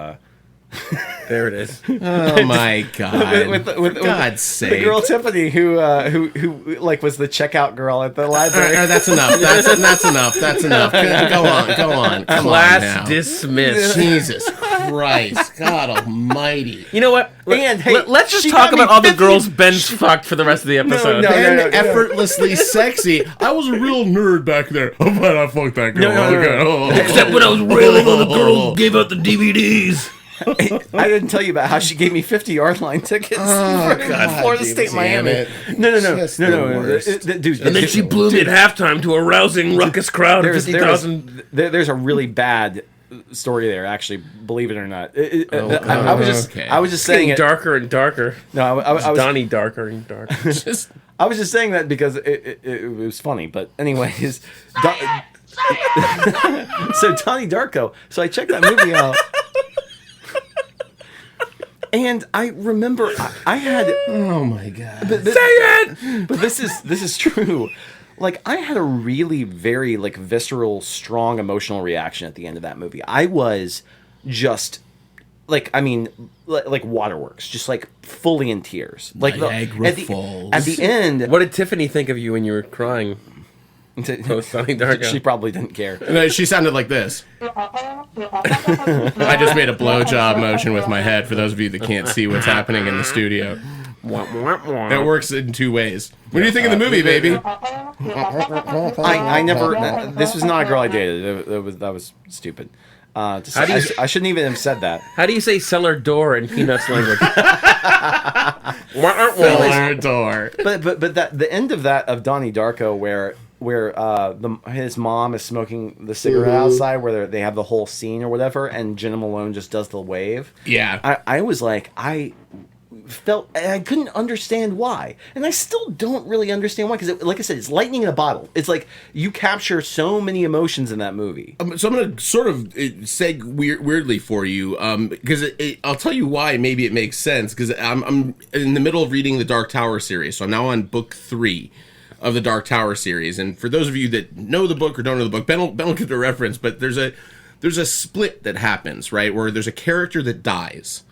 There it is. Oh my god! with God's sake, the girl Tiffany who was the checkout girl at the library. That's enough. That's enough. That's enough. Go on. Class dismissed. Jesus Christ, God Almighty! You know what? Let's just talk about all the girls Ben's fucked for the rest of the episode. No, effortlessly sexy. I was a real nerd back there. Oh, but I fucked that girl. Except when I was railing on the girl who gave out the DVDs. I didn't tell you about how she gave me 50-yard line tickets for Florida State, Miami. No. Dude, and then she blew me at halftime to a rousing ruckus crowd of 50,000. There's a really bad story there, actually. Believe it or not. I was just saying it darker and darker. No, I was Donnie darker and darker. I was just saying that because it was funny. But anyways, so Donnie Darko. So I checked that movie out. And I remember I had oh my god, say it. But this is true. I had a really very visceral, strong emotional reaction at the end of that movie. I was just waterworks, just fully in tears. Niagara Falls. At the end, what did Tiffany think of you when you were crying? Donnie Darko. She probably didn't care. No, she sounded like this. I just made a blowjob motion with my head for those of you that can't see what's happening in the studio. It works in two ways. What do you think of the movie, baby? I never. This was not a girl I dated. That was stupid. I shouldn't even have said that. How do you say cellar door in Peanuts language? Cellar door. But the end of Donnie Darko, where his mom is smoking the cigarette outside, where they have the whole scene or whatever, and Jenna Malone just does the wave. Yeah. I was like, I couldn't understand why, and I still don't really understand why, because like I said, it's lightning in a bottle. It's like you capture so many emotions in that movie. So I'm going to sort of seg weirdly for you, because I'll tell you why maybe it makes sense, because I'm in the middle of reading the Dark Tower series, so I'm now on book 3 of the Dark Tower series, and for those of you that know the book or don't know the book, Ben will get the reference, but there's a split that happens, right, where there's a character that dies,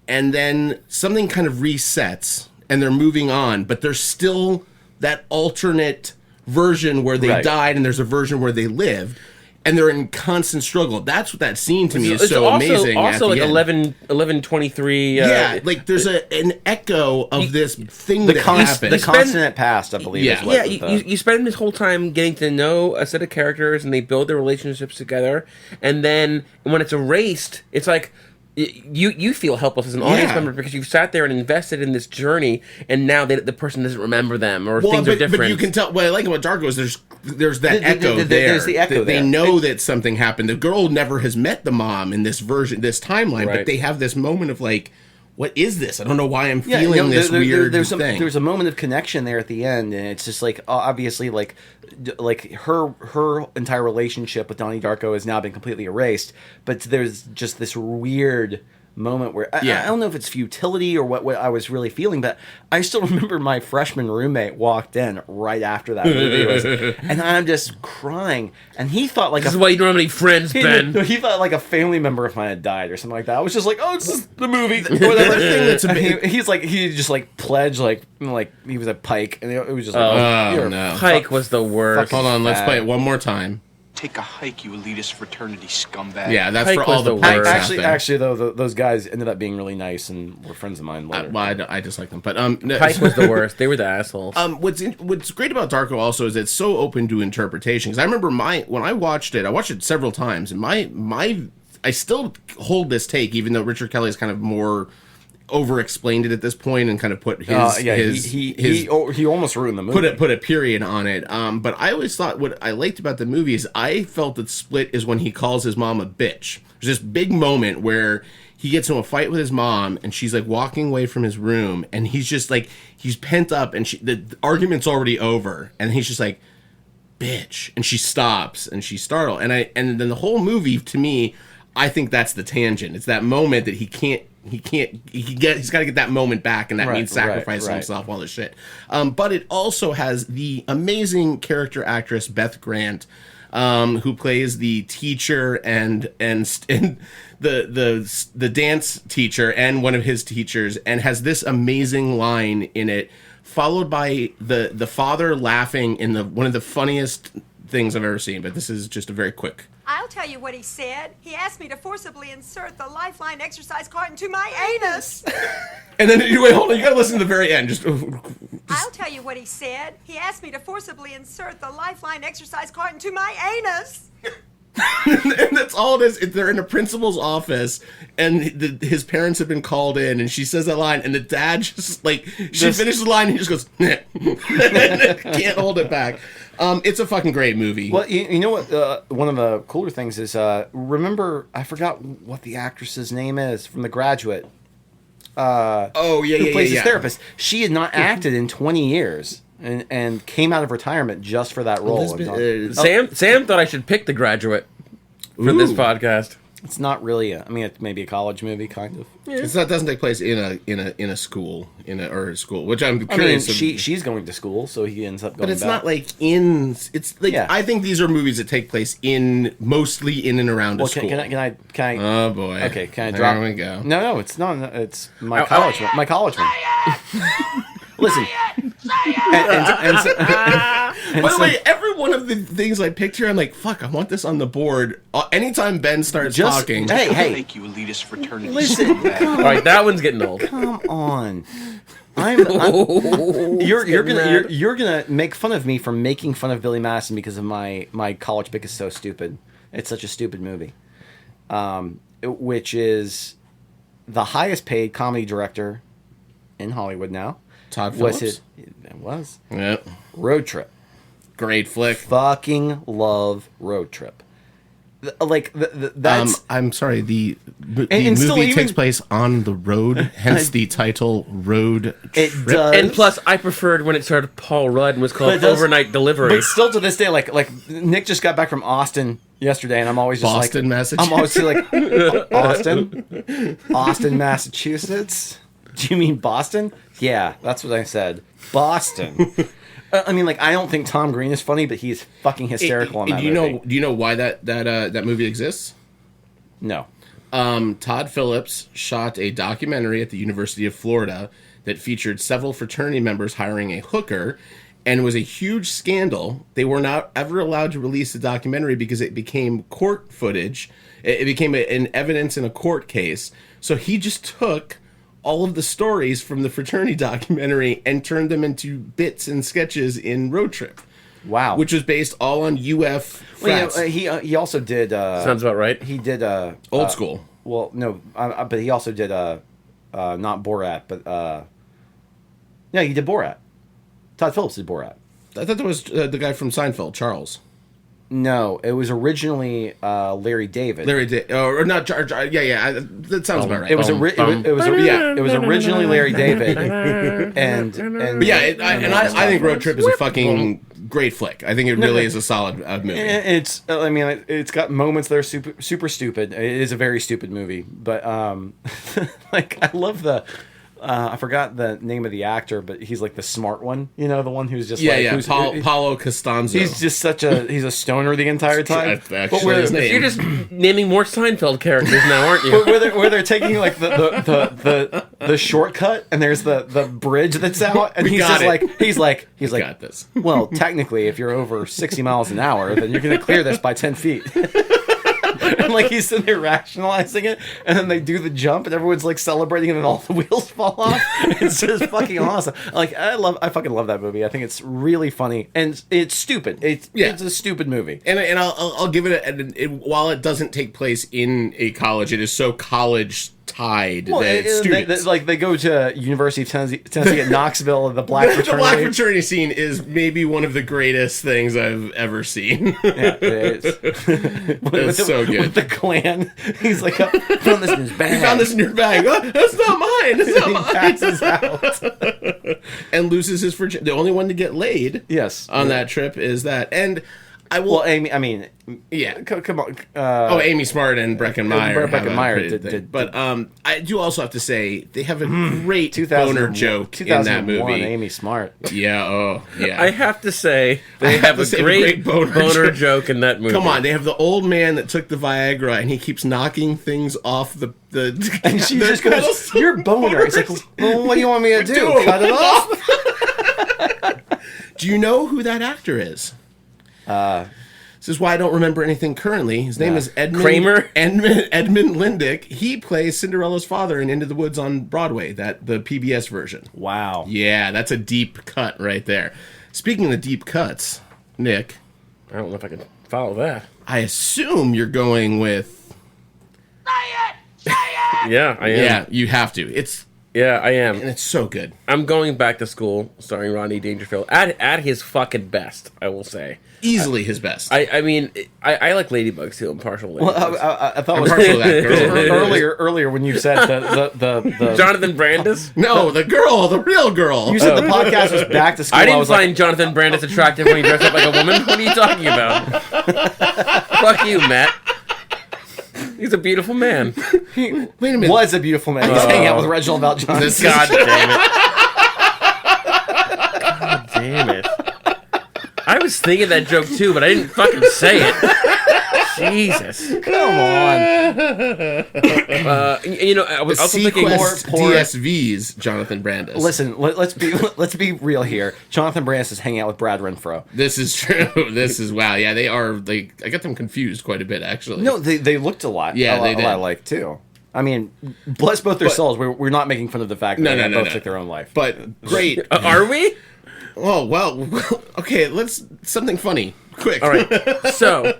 and then something kind of resets, and they're moving on, but there's still that alternate version where they died, and there's a version where they lived, and they're in constant struggle. That's what that scene to me is so amazing. Also, like 11:23. Yeah, like there's an echo of this thing that happened. The consonant past, I believe. Yeah, is what you spend this whole time getting to know a set of characters, and they build their relationships together, and then when it's erased, it's like you feel helpless as an audience member, because you've sat there and invested in this journey, and now the person doesn't remember them, or things are different. But you can tell. What I like about Darko is there's that echo there. There's the echo They know that something happened. The girl never has met the mom in this version, this timeline, but they have this moment of like, what is this? I don't know why I'm feeling this weird thing. There's a moment of connection there at the end, and it's just like, obviously, like her entire relationship with Donnie Darko has now been completely erased, but there's just this weird moment where I don't know if it's futility or what I was really feeling, but I still remember my freshman roommate walked in right after that movie and I'm just crying, and he thought like this is why you don't have any friends, Ben. He thought like a family member of mine had died or something like that. I was just like, oh, it's just the movie. He just like pledged like he was a Pike, and it was just like, Pike was the worst. Hold on, let's play it one more time. Take a hike, you elitist fraternity scumbag. Yeah, that's Pike for all the Pikes out there. Actually, though, those guys ended up being really nice and were friends of mine later. I dislike them, but Pike was the worst. They were the assholes. What's great about Darko also is it's so open to interpretation. Because I remember when I watched it several times, and I still hold this take, even though Richard Kelly is kind of more over-explained it at this point and kind of put he almost ruined the movie. Put a period on it. But I always thought what I liked about the movie is I felt that Split is when he calls his mom a bitch. There's this big moment where he gets in a fight with his mom, and she's like walking away from his room, and he's just like, he's pent up, and the argument's already over, and he's just like, bitch, and she stops, and she's startled, and then the whole movie, to me, I think that's the tangent. It's that moment that he's got to get that moment back, and that means sacrificing himself, all this shit. But it also has the amazing character actress Beth Grant, who plays the teacher and the dance teacher and one of his teachers, and has this amazing line in it, followed by the father laughing in one of the funniest things I've ever seen. But this is just a very quick. I'll tell you what he said. He asked me to forcibly insert the lifeline exercise card into my anus. And then, wait, hold on, you gotta listen to the very end. I'll tell you what he said. He asked me to forcibly insert the lifeline exercise card into my anus. And that's all it is. They're in a principal's office, and his parents have been called in, and she says that line, and the dad just like, she finishes the line, and he just goes, can't hold it back. It's a fucking great movie. Well, you know what? One of the cooler things is, remember, I forgot what the actress's name is from The Graduate. Who plays his therapist. She had not acted in 20 years. And came out of retirement just for that role. Sam thought I should pick The Graduate for this podcast. It's not really it's maybe a college movie, kind of. Yeah. It doesn't take place in a school, which I'm curious. She's going to school, so he ends up going. But it's not like it's like I think these are movies that take place mostly in and around a school. Can I? Oh boy. Okay, can I drop? There we go. No, it's not. It's my college one. My college one. Listen. By the way, every one of the things I picked here, I'm like, fuck, I want this on the board. Anytime Ben starts talking. Hey. Thank you, elitist fraternity. Listen. All right, that one's getting old. Come on. You're gonna make fun of me for making fun of Billy Madison because of my college pick is so stupid. It's such a stupid movie. Which is the highest paid comedy director in Hollywood now. Todd Phillips? It was. Yep. Road Trip. Great flick. Fucking love Road Trip. That's. I'm sorry. The and still movie even- takes place on the road, hence the title Road Trip. It does. And plus, I preferred when it started Paul Rudd and was called Overnight Delivery. But still to this day, like Nick just got back from Austin yesterday, and I'm always just Boston, like, Massachusetts. I'm always like, Austin, Massachusetts. Do you mean Boston? Yeah, that's what I said. Boston. I mean, like, I don't think Tom Green is funny, but he's fucking hysterical in that movie. Do you know why that movie exists? No. Todd Phillips shot a documentary at the University of Florida that featured several fraternity members hiring a hooker, and it was a huge scandal. They were not ever allowed to release the documentary because it became court footage. It became an evidence in a court case. So he just took all of the stories from the fraternity documentary and turned them into bits and sketches in Road Trip. Wow. Which was based all on UF frats. Well, he also did... Sounds about right. He did... Old School. Well, no, but he also did... not Borat, but... yeah, he did Borat. Todd Phillips did Borat. I thought that was the guy from Seinfeld, Charles. No, it was originally Larry David. Or not? That sounds about right. It was originally Larry David, and but yeah, I think Road Trip is a fucking great flick. I think it really is a solid movie. It's got moments that are super stupid. It is a very stupid movie, but like I love the. I forgot the name of the actor, but he's like the smart one, the one who's just Paulo Costanzo. He's just he's a stoner the entire time. That's his name. You're just naming more Seinfeld characters now, aren't you? where they're taking like the shortcut, and there's the bridge that's out, and he's like got this. Well, technically, if you're over 60 miles an hour, then you're going to clear this by 10 feet. And like he's sitting there rationalizing it, and then they do the jump, and everyone's like celebrating, and then all the wheels fall off. It's just fucking awesome. Like I fucking love that movie. I think it's really funny, and it's stupid. It's a stupid movie. And I'll give it while it doesn't take place in a college, it is so college tied that students they go to University of Tennessee at Knoxville, and the black fraternity. The black fraternity scene is maybe one of the greatest things I've ever seen. Yeah, it is. It's so good. With the Klan, he's like, I found this in his bag. You found this in your bag. Oh, that's not mine. It's not mine. Passes out and loses his virginity. The only one to get laid. Yes. On that trip is that. And I will. Well, Amy. I mean, yeah. Come on. Amy Smart and Breckenmeyer did. But I do also have to say they have a great boner joke in that movie. Amy Smart. Yeah. Oh, yeah. I have to say they have a great boner joke in that movie. Come on, they have the old man that took the Viagra and he keeps knocking things off the and she just goes, "You're boner." It's like, well, what do you want me to do? Cut it off? Do you know who that actor is? This is why I don't remember anything currently. His name is Edmund Lindick. He plays Cinderella's father in Into the Woods on Broadway, the PBS version. Wow. Yeah, that's a deep cut right there. Speaking of the deep cuts, Nick. I don't know if I can follow that. I assume you're going with... Say it! Say it! Yeah, I am. Yeah, you have to. Yeah, I am. And it's so good. I'm Going Back to School, starring Rodney Dangerfield. At his fucking best, I will say. Easily his best. I mean, I like ladybugs too. I'm partial to ladybugs. Well, I thought I'm partial to that girl. earlier when you said the Jonathan Brandis? No, the real girl. You said the podcast was back to school. I didn't find Jonathan Brandis attractive when he dressed up like a woman. What are you talking about? Fuck you, Matt. He's a beautiful man. Wait a minute. Was a beautiful man. He's hanging out with Reginald Val Johnson. God damn it. God damn it. I was thinking that joke too, but I didn't fucking say it. Jesus. Come on. I was also thinking poor DSV's Jonathan Brandis. Listen, let's be real here. Jonathan Brandis is hanging out with Brad Renfro. This is true. This is wow. Yeah, they are. I got them confused quite a bit actually. No, they looked a lot. Yeah, they did. A lot alike too. I mean, bless both their souls. We're not making fun of the fact that they both took their own life. But great. Are we? Oh, well, okay, something funny. Quick. All right. So,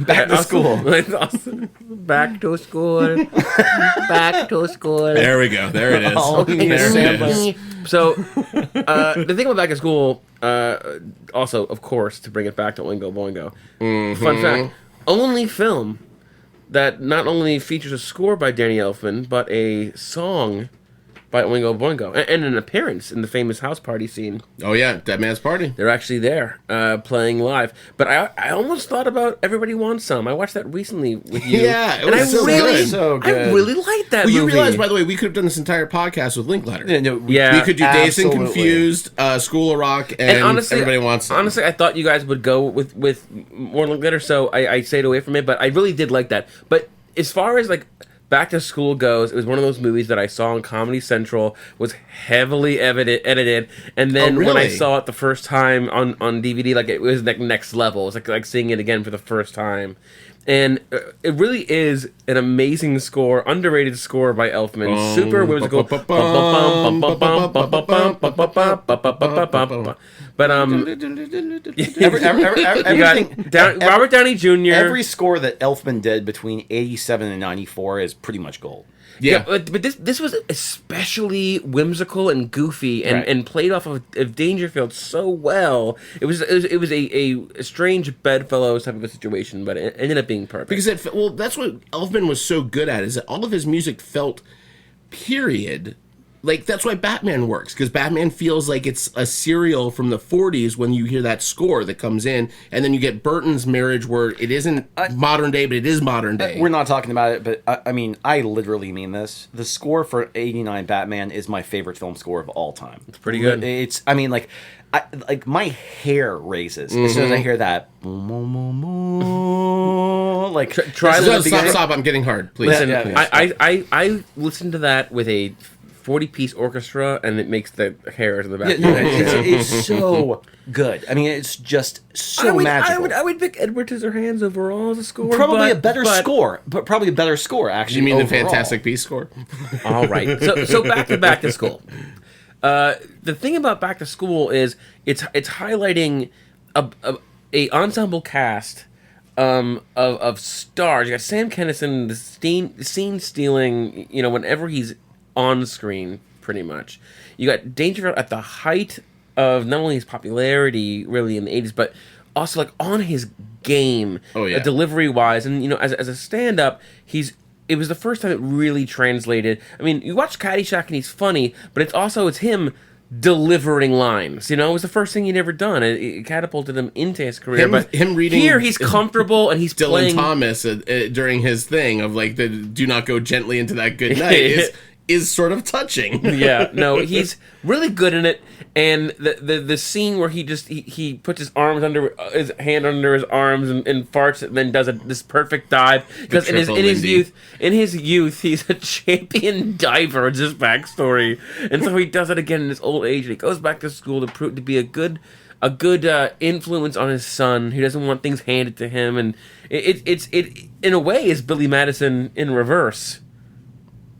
back to school. Back to school. Back to school. There we go. There it is. Okay. So, the thing about Back to School, also, of course, to bring it back to Oingo Boingo, fun fact, only film that not only features a score by Danny Elfman, but a song by Oingo Boingo, and an appearance in the famous house party scene. Oh yeah, Dead Man's Party. They're actually there, playing live. But I almost thought about Everybody Wants Some. I watched that recently with you. Yeah, it was so good. I really liked that movie. movie. You realize, by the way, we could have done this entire podcast with Linkletter. Yeah, we could do Dazed and Confused, School of Rock, and honestly, Everybody Wants Some. Honestly, I thought you guys would go with more Linkletter, so I stayed away from it. But I really did like that. But as far as like Back to School goes, it was one of those movies that I saw on Comedy Central, was heavily edited, and then when I saw it the first time on DVD, like it was like next level. It was like seeing it again for the first time. And it really is an amazing score, underrated score by Elfman. Super whimsical. But Robert Downey Jr. Every score that Elfman did between 87 and 94 is pretty much gold. Yeah, but this was especially whimsical and goofy, and played off of Dangerfield so well. It was a strange bedfellows type of a situation, but it ended up being perfect. Because that's what Elfman was so good at, is that all of his music felt period. Like, that's why Batman works, because Batman feels like it's a serial from the 40s when you hear that score that comes in, and then you get Burton's Marriage, where it isn't modern day, but it is modern day. We're not talking about it, but I mean, I literally mean this. The score for 89 Batman is my favorite film score of all time. It's pretty good. It's, I mean, like my hair raises as soon as I hear that. Like, stop, I'm getting hard, please. Listen, I listened to that with a 40-piece orchestra, and it makes the hairs in the back. It's so good. I mean, it's just so magical. I would pick Edward Scissorhands overall as a score. Probably a better score, but probably a better score, actually. You mean overall. the Fantastic Beasts score? All right. So Back to School. The thing about Back to School is it's highlighting a ensemble cast of stars. You got Sam Kinison, the scene stealing. You know, whenever he's on screen, pretty much. You got Dangerfield at the height of not only his popularity, really, in the 80s, but also, like, on his game, delivery-wise. And, you know, as a stand-up, it was the first time it really translated. I mean, you watch Caddyshack and he's funny, but it's him delivering lines. You know, it was the first thing he'd ever done. It catapulted him into his career. But him reading here, he's comfortable, and he's Dylan playing... Thomas during his thing of, like, the do not go gently into that good night is sort of touching. Yeah, no, he's really good in it, and the scene where he puts his arms under his hand under his arms and farts, and then does this perfect dive, because in his youth he's a champion diver. It's his backstory, and so he does it again in his old age, and he goes back to school to be a good influence on his son who doesn't want things handed to him, and it in a way is Billy Madison in reverse.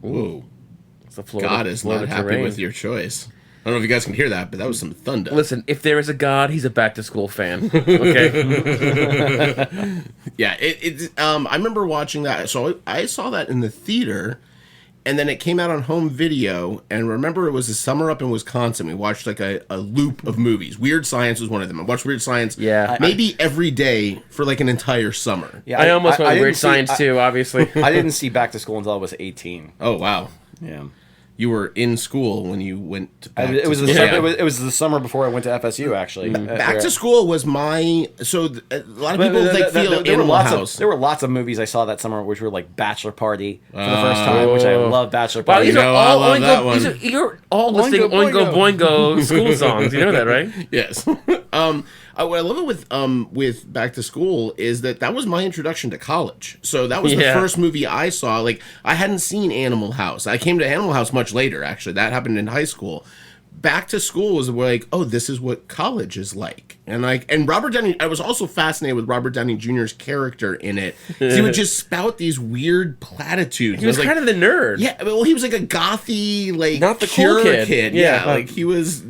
Ooh. God is not happy with your choice. I don't know if you guys can hear that, but that was some thunder. Listen, if there is a God, he's a Back to School fan. Okay. Yeah, I remember watching that. So I saw that in the theater, and then it came out on home video. And remember, it was a summer up in Wisconsin. We watched like a loop of movies. Weird Science was one of them. I watched Weird Science, maybe every day for like an entire summer. Yeah, I almost went Weird Science too. Obviously, I didn't see Back to School until I was 18. Oh wow. Yeah. You were in school when you went back it was the summer before I went to FSU, actually. Back to School was a lot of people feel Animal House. There were lots of movies I saw that summer which were like Bachelor Party for the first time, which I love Bachelor Party. These are all I love that one. You're all listening Oingo Boingo school songs. You know that, right? Yes. What I love it with Back to School is that was my introduction to college. So that was the first movie I saw. Like, I hadn't seen Animal House. I came to Animal House much later, actually. That happened in high school. Back to School was like, oh, this is what college is like. And Robert Downey, I was also fascinated with Robert Downey Jr.'s character in it. He would just spout these weird platitudes. He was kind of the nerd. Yeah, well, he was like a gothy, like, not the cool kid. Yeah, like he was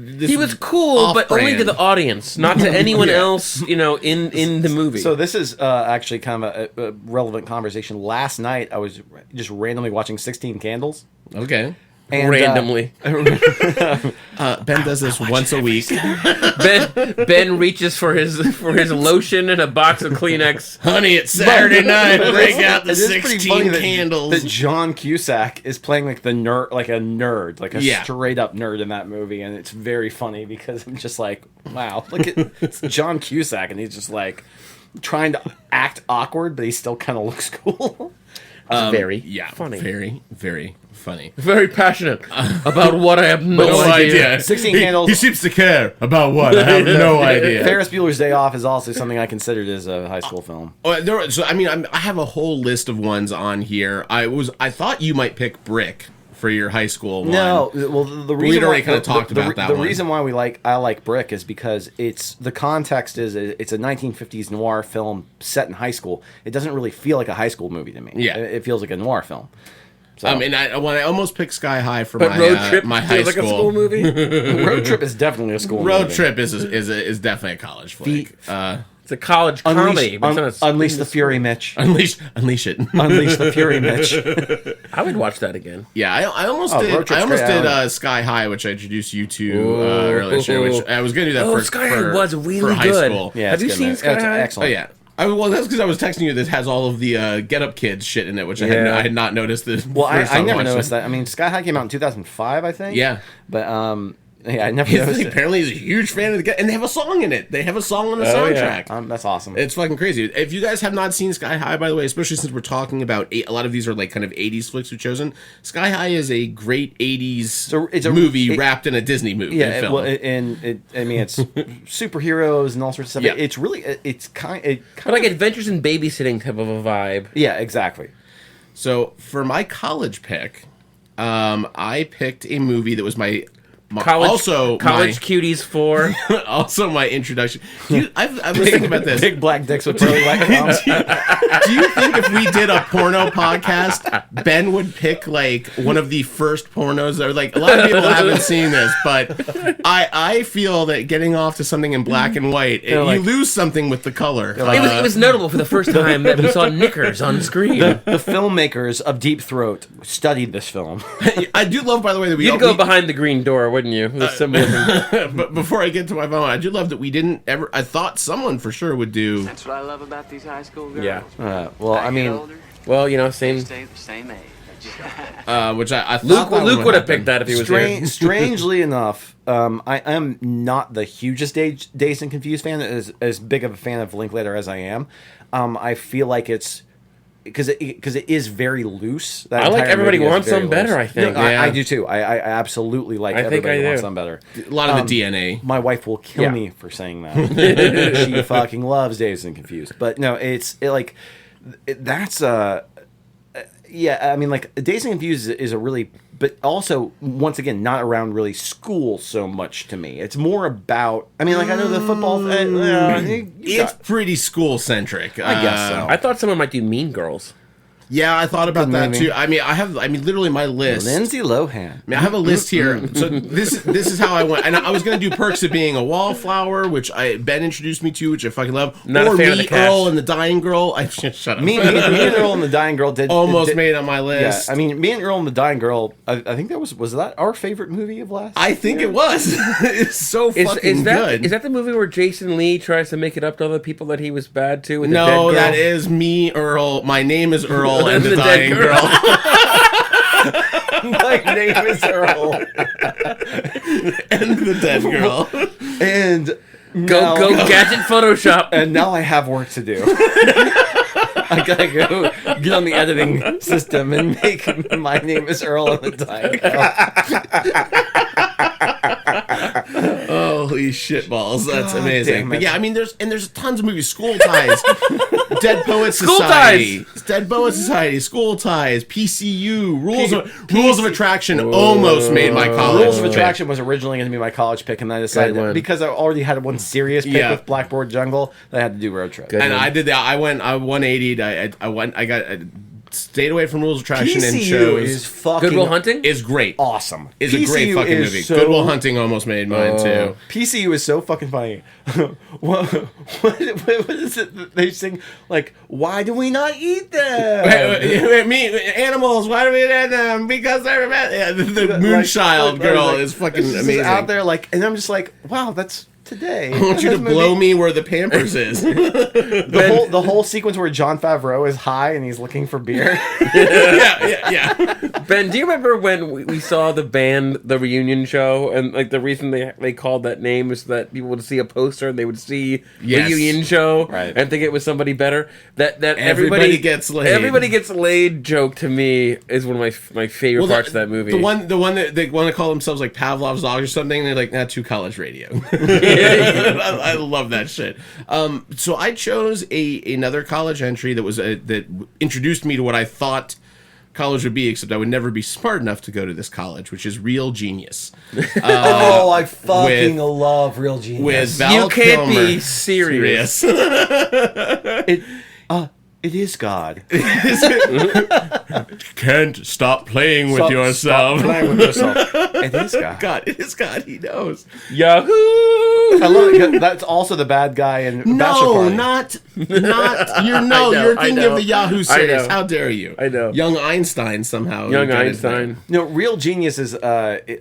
cool, but only to the audience, not to anyone else, you know, in the movie. So this is actually kind of a relevant conversation. Last night, I was just randomly watching 16 Candles. Okay. And, randomly. Ben does this once a week. Ben reaches for his lotion and a box of Kleenex. Honey, it's Saturday night. Break out the It is pretty funny 16 candles. that John Cusack is playing like a nerd, like a Yeah. straight up nerd in that movie, and it's very funny because I'm just like, wow, look at it's John Cusack, and he's just like trying to act awkward, but he still kind of looks cool. Very funny. Very, very funny. Very passionate about what I have no idea. 16 Candles. He seems to care about what I have no idea. Ferris Bueller's Day Off is also something I considered as a high school film. I have a whole list of ones on here. I thought you might pick Brick for your high school one. No, well, the reason we'd already kind of talked about that. The one. reason why I like Brick is because the context is it's a 1950s noir film set in high school. It doesn't really feel like a high school movie to me. Yeah, it feels like a noir film. So. And I almost picked Sky High for but my Road Trip my high feels school. like a school movie. Road Trip is definitely a school movie. Road Trip is definitely a college flick. It's a college comedy. Unleash the Fury, Mitch. Unleash it. Unleash the Fury, Mitch. I would watch that again. Yeah, I almost did Sky High, which I introduced you to earlier this year. Which I was going to do that for Sky High was really high good. school. Yeah, have you seen Sky High? Excellent. Oh yeah. That's because I was texting you. That has all of the Get Up Kids shit in it, which I had not noticed. Well, I never noticed that. I mean, Sky High came out in 2005, I think. Yeah, but yeah, I never noticed. Apparently, he's a huge fan of and they have a song in it. They have a song on the soundtrack. Yeah. That's awesome. It's fucking crazy. If you guys have not seen Sky High, by the way, especially since we're talking about a lot of these are like kind of 80s flicks we've chosen. Sky High is a great 80s movie wrapped in a Disney movie. Yeah, film. well, I mean, it's superheroes and all sorts of stuff. Yeah. It's really, it's kind of like Adventures in Babysitting type of a vibe. Yeah, exactly. So for my college pick, I picked a movie that was my College Cuties 4. Also my introduction. I was thinking about this. Big black dicks with pearly white thumbs. Do you think if we did a porno podcast, Ben would pick like one of the first pornos that are like a lot of people haven't seen this, but I feel that getting off to something in black and white, you lose something with the color. It was notable for the first time that we saw knickers on screen. The filmmakers of Deep Throat studied this film. I do love, by the way, that you'd go behind the green door, wouldn't you? The symbolism. But before I get to my phone, I do love that we didn't ever. I thought someone for sure would do. That's what I love about these high school girls. Yeah. Well, I mean, same. Stay the same age. Which I thought Luke would have picked that if he was here. Strangely enough, I am not the hugest Dazed and Confused fan, as big of a fan of Linklater as I am. I feel like it's because it is very loose. That I like entire Everybody movie is Wants very Some Better, loose. I think. No, I do too. I absolutely like Everybody Wants Some Better. A lot of the DNA. My wife will kill me for saying that. She fucking loves Dazed and Confused. But no, that's yeah, I mean, like, Dazed and Confused is a really, but also, once again, not around really school so much to me. It's more about, I mean, like, I know the football it's pretty school-centric. I guess so. I thought someone might do Mean Girls. Yeah, I thought about that too. I mean, literally my list. Lindsay Lohan. I have a list here. So this is how I went. And I was going to do Perks of Being a Wallflower, which Ben introduced me to, which I fucking love. Not a fan of the cast. Earl and the Dying Girl. Shut up. Me and Earl and the Dying Girl did almost made on my list. Yeah, I mean, Me and Earl and the Dying Girl. I think that was that our favorite movie of last? I think it was. It's so fucking good. Is that the movie where Jason Lee tries to make it up to other people that he was bad to? With the dead No, girl? that is Me, Earl. My name is Earl and the Dying Girl. My name is Earl. And the dead girl. And go gadget Photoshop. And now I have work to do. I gotta go get on the editing system and make My Name is Earl and the Dying Girl. Holy shitballs. That's God amazing. But damn it. yeah, I mean, there's tons of movies. School Ties. Dead Poets School Society. Ties. Dead Poets Society. School Ties. PCU. Rules of Attraction almost made my college Rules of pick. Attraction was originally going to be my college pick, and I decided that because I already had one serious pick with Blackboard Jungle, that I had to do Road Trip. And I did that. I 180'd. I got stayed away from Rules of Attraction and PCU chose is fucking Good Will Hunting? is great. awesome. Is a great PCU fucking is movie. so- Good Will Hunting almost made mine too. PCU is so fucking funny. what is it that they sing? Like, why do we not eat them? Me, animals. Why do we eat them? Because they're bad. Yeah, the Moonchild girl is fucking this amazing. out there, like, and I'm just like, wow, that's today. I want you to blow me where the Pampers is. The whole sequence where Jon Favreau is high and he's looking for beer. yeah. Ben, do you remember when we saw the band, the reunion show, and like the reason they called that name is that people would see a poster and they would see reunion show and think it was somebody better. That Everybody gets laid. Everybody gets laid joke to me is one of my favorite parts of that movie. The one that they want to call themselves like Pavlov's dogs or something. They're like, too college radio. I love that shit. So I chose another college entry that was that introduced me to what I thought college would be, except I would never be smart enough to go to this college, which is Real Genius. I fucking love Real Genius. With Val You can't Kilmer. be serious. It is God. Can't stop playing with yourself. Stop playing with yourself. It is God. God, it is God. He knows. Yahoo! I love it. That's also the bad guy in Bachelor Party. not. You're thinking of the Yahoo series. How dare you? I know. Young Einstein somehow. Young got it Einstein. No, Real Genius is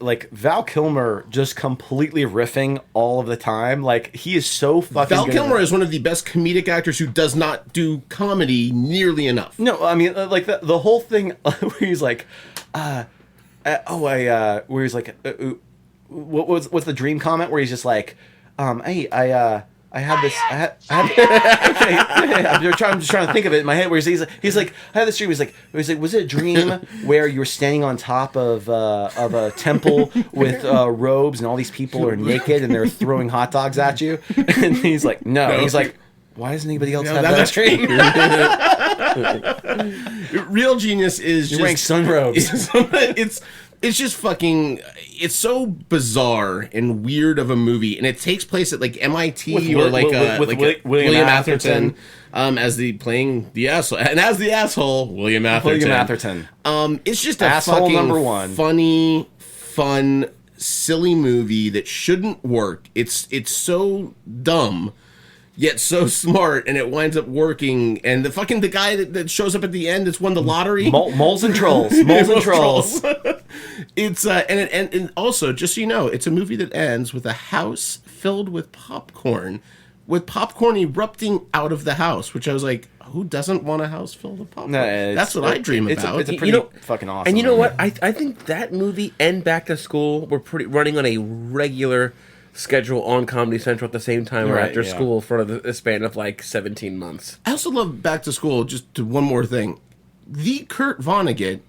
like Val Kilmer just completely riffing all of the time. Like, he is so fucking Val good Kilmer at is one of the best comedic actors who does not do comedy nearly enough. No, I mean, like the whole thing where he's like, where he's like, what's the dream comment where he's just like, hey, I had this. I'm just trying to think of it in my head. Where he's like, I had this dream. He's like, was it a dream where you were standing on top of a temple with robes and all these people are naked and they're throwing hot dogs at you? And he's like, no. He's like, why doesn't anybody else have that dream? Real Genius is You're wearing sun robes. It's just fucking. It's so bizarre and weird of a movie, and it takes place at like MIT With William Atherton as playing the asshole, and as the asshole William Atherton. It's just a asshole fucking number one. funny, fun, silly movie that shouldn't work. It's so dumb. Yet so smart, and it winds up working. And the guy that shows up at the end that's won the lottery. Moles and trolls. Moles and trolls. It's and also, just so you know, it's a movie that ends with a house filled with popcorn erupting out of the house. Which I was like, who doesn't want a house filled with popcorn? That's what I dream about. It's a pretty fucking awesome. And you know movie. what? I think that movie and Back to School were running on a regular schedule on Comedy Central at the same time or after school for a span of like 17 months. I also love Back to School. Just to one more thing, the Kurt Vonnegut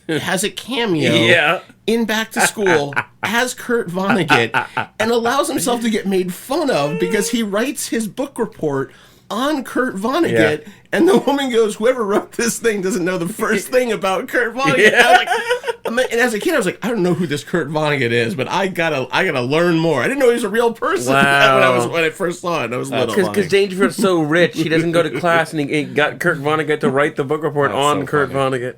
has a cameo in Back to School as Kurt Vonnegut and allows himself to get made fun of because he writes his book report on Kurt Vonnegut, and the woman goes, "Whoever wrote this thing doesn't know the first thing about Kurt Vonnegut." And as a kid, I was like, "I don't know who this Kurt Vonnegut is, but I gotta learn more." I didn't know he was a real person when I first saw it. And I was little. Because Dangerfield's so rich, he doesn't go to class, and he got Kurt Vonnegut to write the book report on Kurt Vonnegut.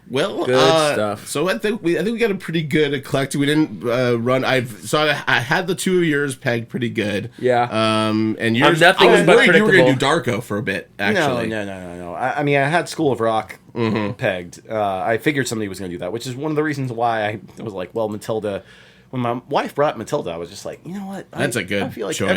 Well, good stuff. So I think we got a pretty good eclectic. We didn't run. I had the two of yours pegged pretty good. Yeah. And yours. Nothing I was but worried you were going to predictable. do Darko for a bit. Actually, No. I mean, I had School of Rock pegged. I figured somebody was going to do that, which is one of the reasons why I was like, well, Matilda. When my wife brought Matilda, I was just like, you know what? That's a good I feel like choice.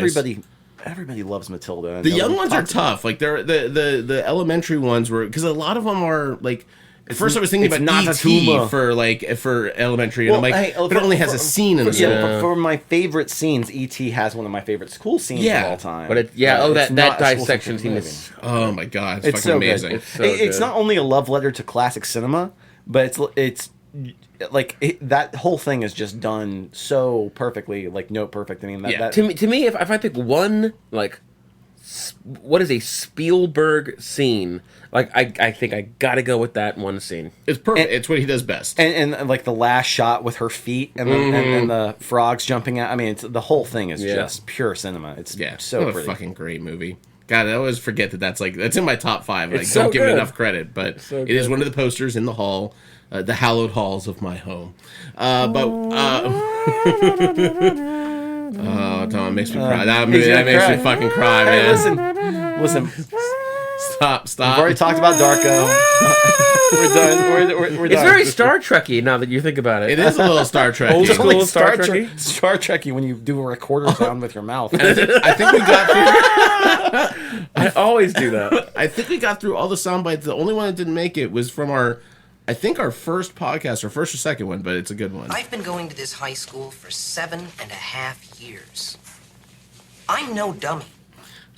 everybody loves Matilda. The young ones are tough. Like they're the elementary ones were because a lot of them are like. At first, I was thinking about E.T. for elementary, and I'm like, but it only has a scene in the Yeah, but for my favorite scenes, E.T. has one of my favorite school scenes of all time. But that dissection scene is. Oh my god, it's fucking so amazing. Good. It's not only a love letter to classic cinema, but it's like that whole thing is just done so perfectly, like note perfect. I mean, to me, if I pick one, like, what is a Spielberg scene? Like, I think I gotta go with that one scene. It's perfect. It's what he does best. And like the last shot with her feet and the frogs jumping out. I mean, the whole thing is just pure cinema. It's so what pretty. a fucking great movie. God, I always forget that's in my top 5. Like, It's so don't give it good. enough credit, but So it is good. one of the posters in the hall, the hallowed halls of my home. Oh, Tom, it makes me cry. That makes me fucking cry, Hey, man. listen. Stop. We've already talked about Darko. We're done. We're It's done. very Star Trek-y now that you think about it. It is a little Star Trek. Old school Like Star Trek-y. Star Trek-y when you do a recorder sound with your mouth. I think we got through. I always do that. I think we got through all the sound bites. The only one that didn't make it was from our first podcast, or first or second one, but it's a good one. I've been going to this high school for 7.5 years. I'm no dummy.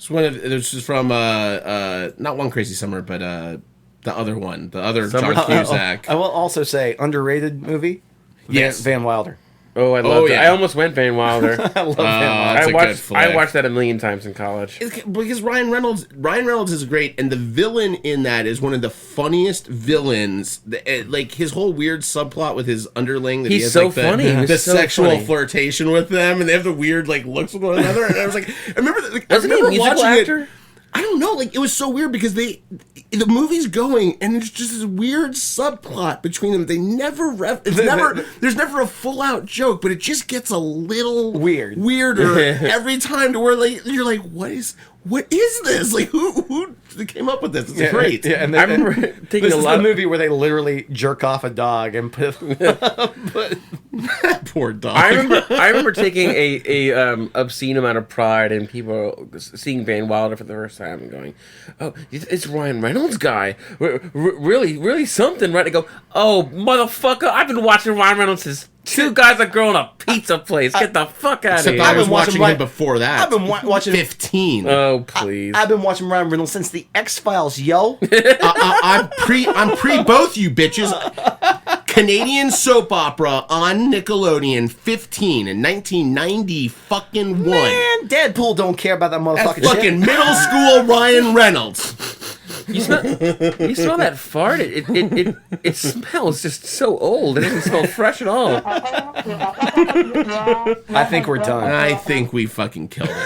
This is from not One Crazy Summer, but the other one, the other John Cusack. I will also say underrated movie. Yes. Van Wilder. Oh, I love it. yeah. I almost went Van Wilder. I love Van Wilder. That's a good flick. I watched that a million times in college. Because Ryan Reynolds is great, and the villain in that is one of the funniest villains. Like his whole weird subplot with his underling that he He's has so like funny. He was the so sexual funny. flirtation with them, and they have the weird like looks with one another. And I was like, I remember Wasn't he a musical watching actor? it. I don't know, like it was so weird because the movie's going and there's just this weird subplot between them. They never there's never a full out joke, but it just gets a little weirder every time to where like you're like, what is this? Like who came up with this? It's great. Yeah, and I remember taking this a is lot the of movie where they literally jerk off a dog and put Poor dog. I remember taking a obscene amount of pride in people seeing Van Wilder for the first time and going, "Oh, it's Ryan Reynolds' guy. Really something, right?" I go, "Oh, motherfucker! I've been watching Ryan Reynolds since Two Guys, a Girl, in a Pizza Place. Get the fuck out of Except here!" I was watching him before that. I've been watching 15. Oh please! I've been watching Ryan Reynolds since the X-Files, yo. I'm pre both you bitches. Canadian soap opera on Nickelodeon, 15 in 1990 fucking 1. Man, Deadpool don't care about that motherfucking That's fucking shit. middle school Ryan Reynolds. You smell that fart? It smells just so old. It doesn't smell fresh at all. I think we're done. I think we fucking killed it.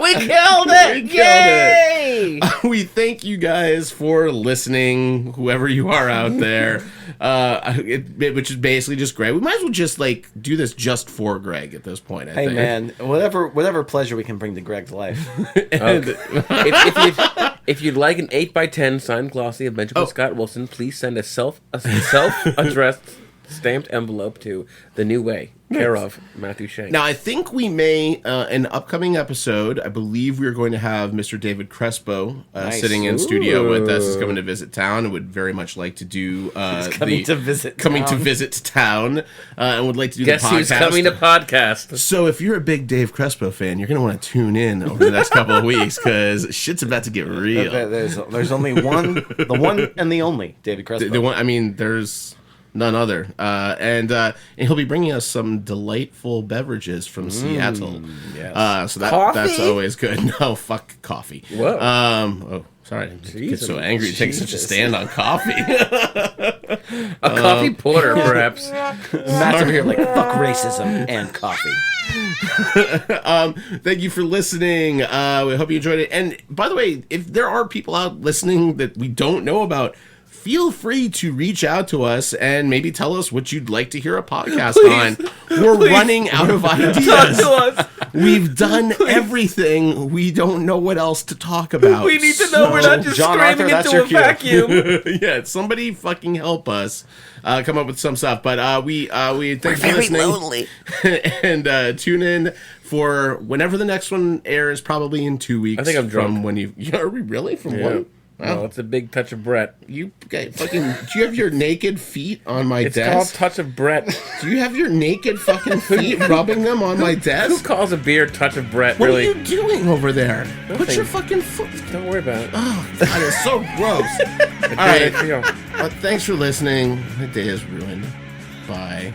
We killed it! Yay! We thank you guys for listening, whoever you are out there. Which is basically just Greg. We might as well just like do this just for Greg at this point. I Hey think. man, whatever pleasure we can bring to Greg's life. If you'd like an 8x10 signed glossy of Benjamin Scott Wilson, please send a self-addressed stamped envelope to The New Way, care of Matthew Shank. Now, I think we may, an upcoming episode, I believe we're going to have Mr. David Crespo sitting in studio with us. He's coming to visit town and would very much like to do coming to visit town and would like to do Guess the podcast. who's coming to podcast? So if you're a big Dave Crespo fan, you're going to want to tune in over the next couple of weeks because shit's about to get real. There's only one, the one and the only David Crespo. The one, I mean, there's none other. And he'll be bringing us some delightful beverages from Seattle. Yes. So Coffee? that's always good. No, fuck coffee. Whoa. Sorry. I get so angry to take such a stand on coffee. A coffee porter, perhaps. Matt's over here like, fuck racism and coffee. Thank you for listening. We hope you enjoyed it. And by the way, if there are people out listening that we don't know about, feel free to reach out to us and maybe tell us what you'd like to hear a podcast on. We're running out of ideas. Talk to us. We've done everything. We don't know what else to talk about. We need to know we're not just John screaming Arthur, that's into your a cue. vacuum. Yeah, somebody fucking help us come up with some stuff. But we thanks for listening. lonely. And tune in for whenever the next one airs, probably in 2 weeks. I think I'm drunk. From when you are we really from Yeah. one? No, it's a big touch of Brett. You okay, fucking? Do you have your naked feet on my It's called desk? touch of Brett. Do you have your naked fucking feet rubbing them on my Who desk? calls a beer touch of Brett? What really? are you doing over there? Put Nothing. your fucking foot. Don't worry about it. Oh, God, it's so gross. All All right. right. Thanks for listening. The day is ruined. Bye.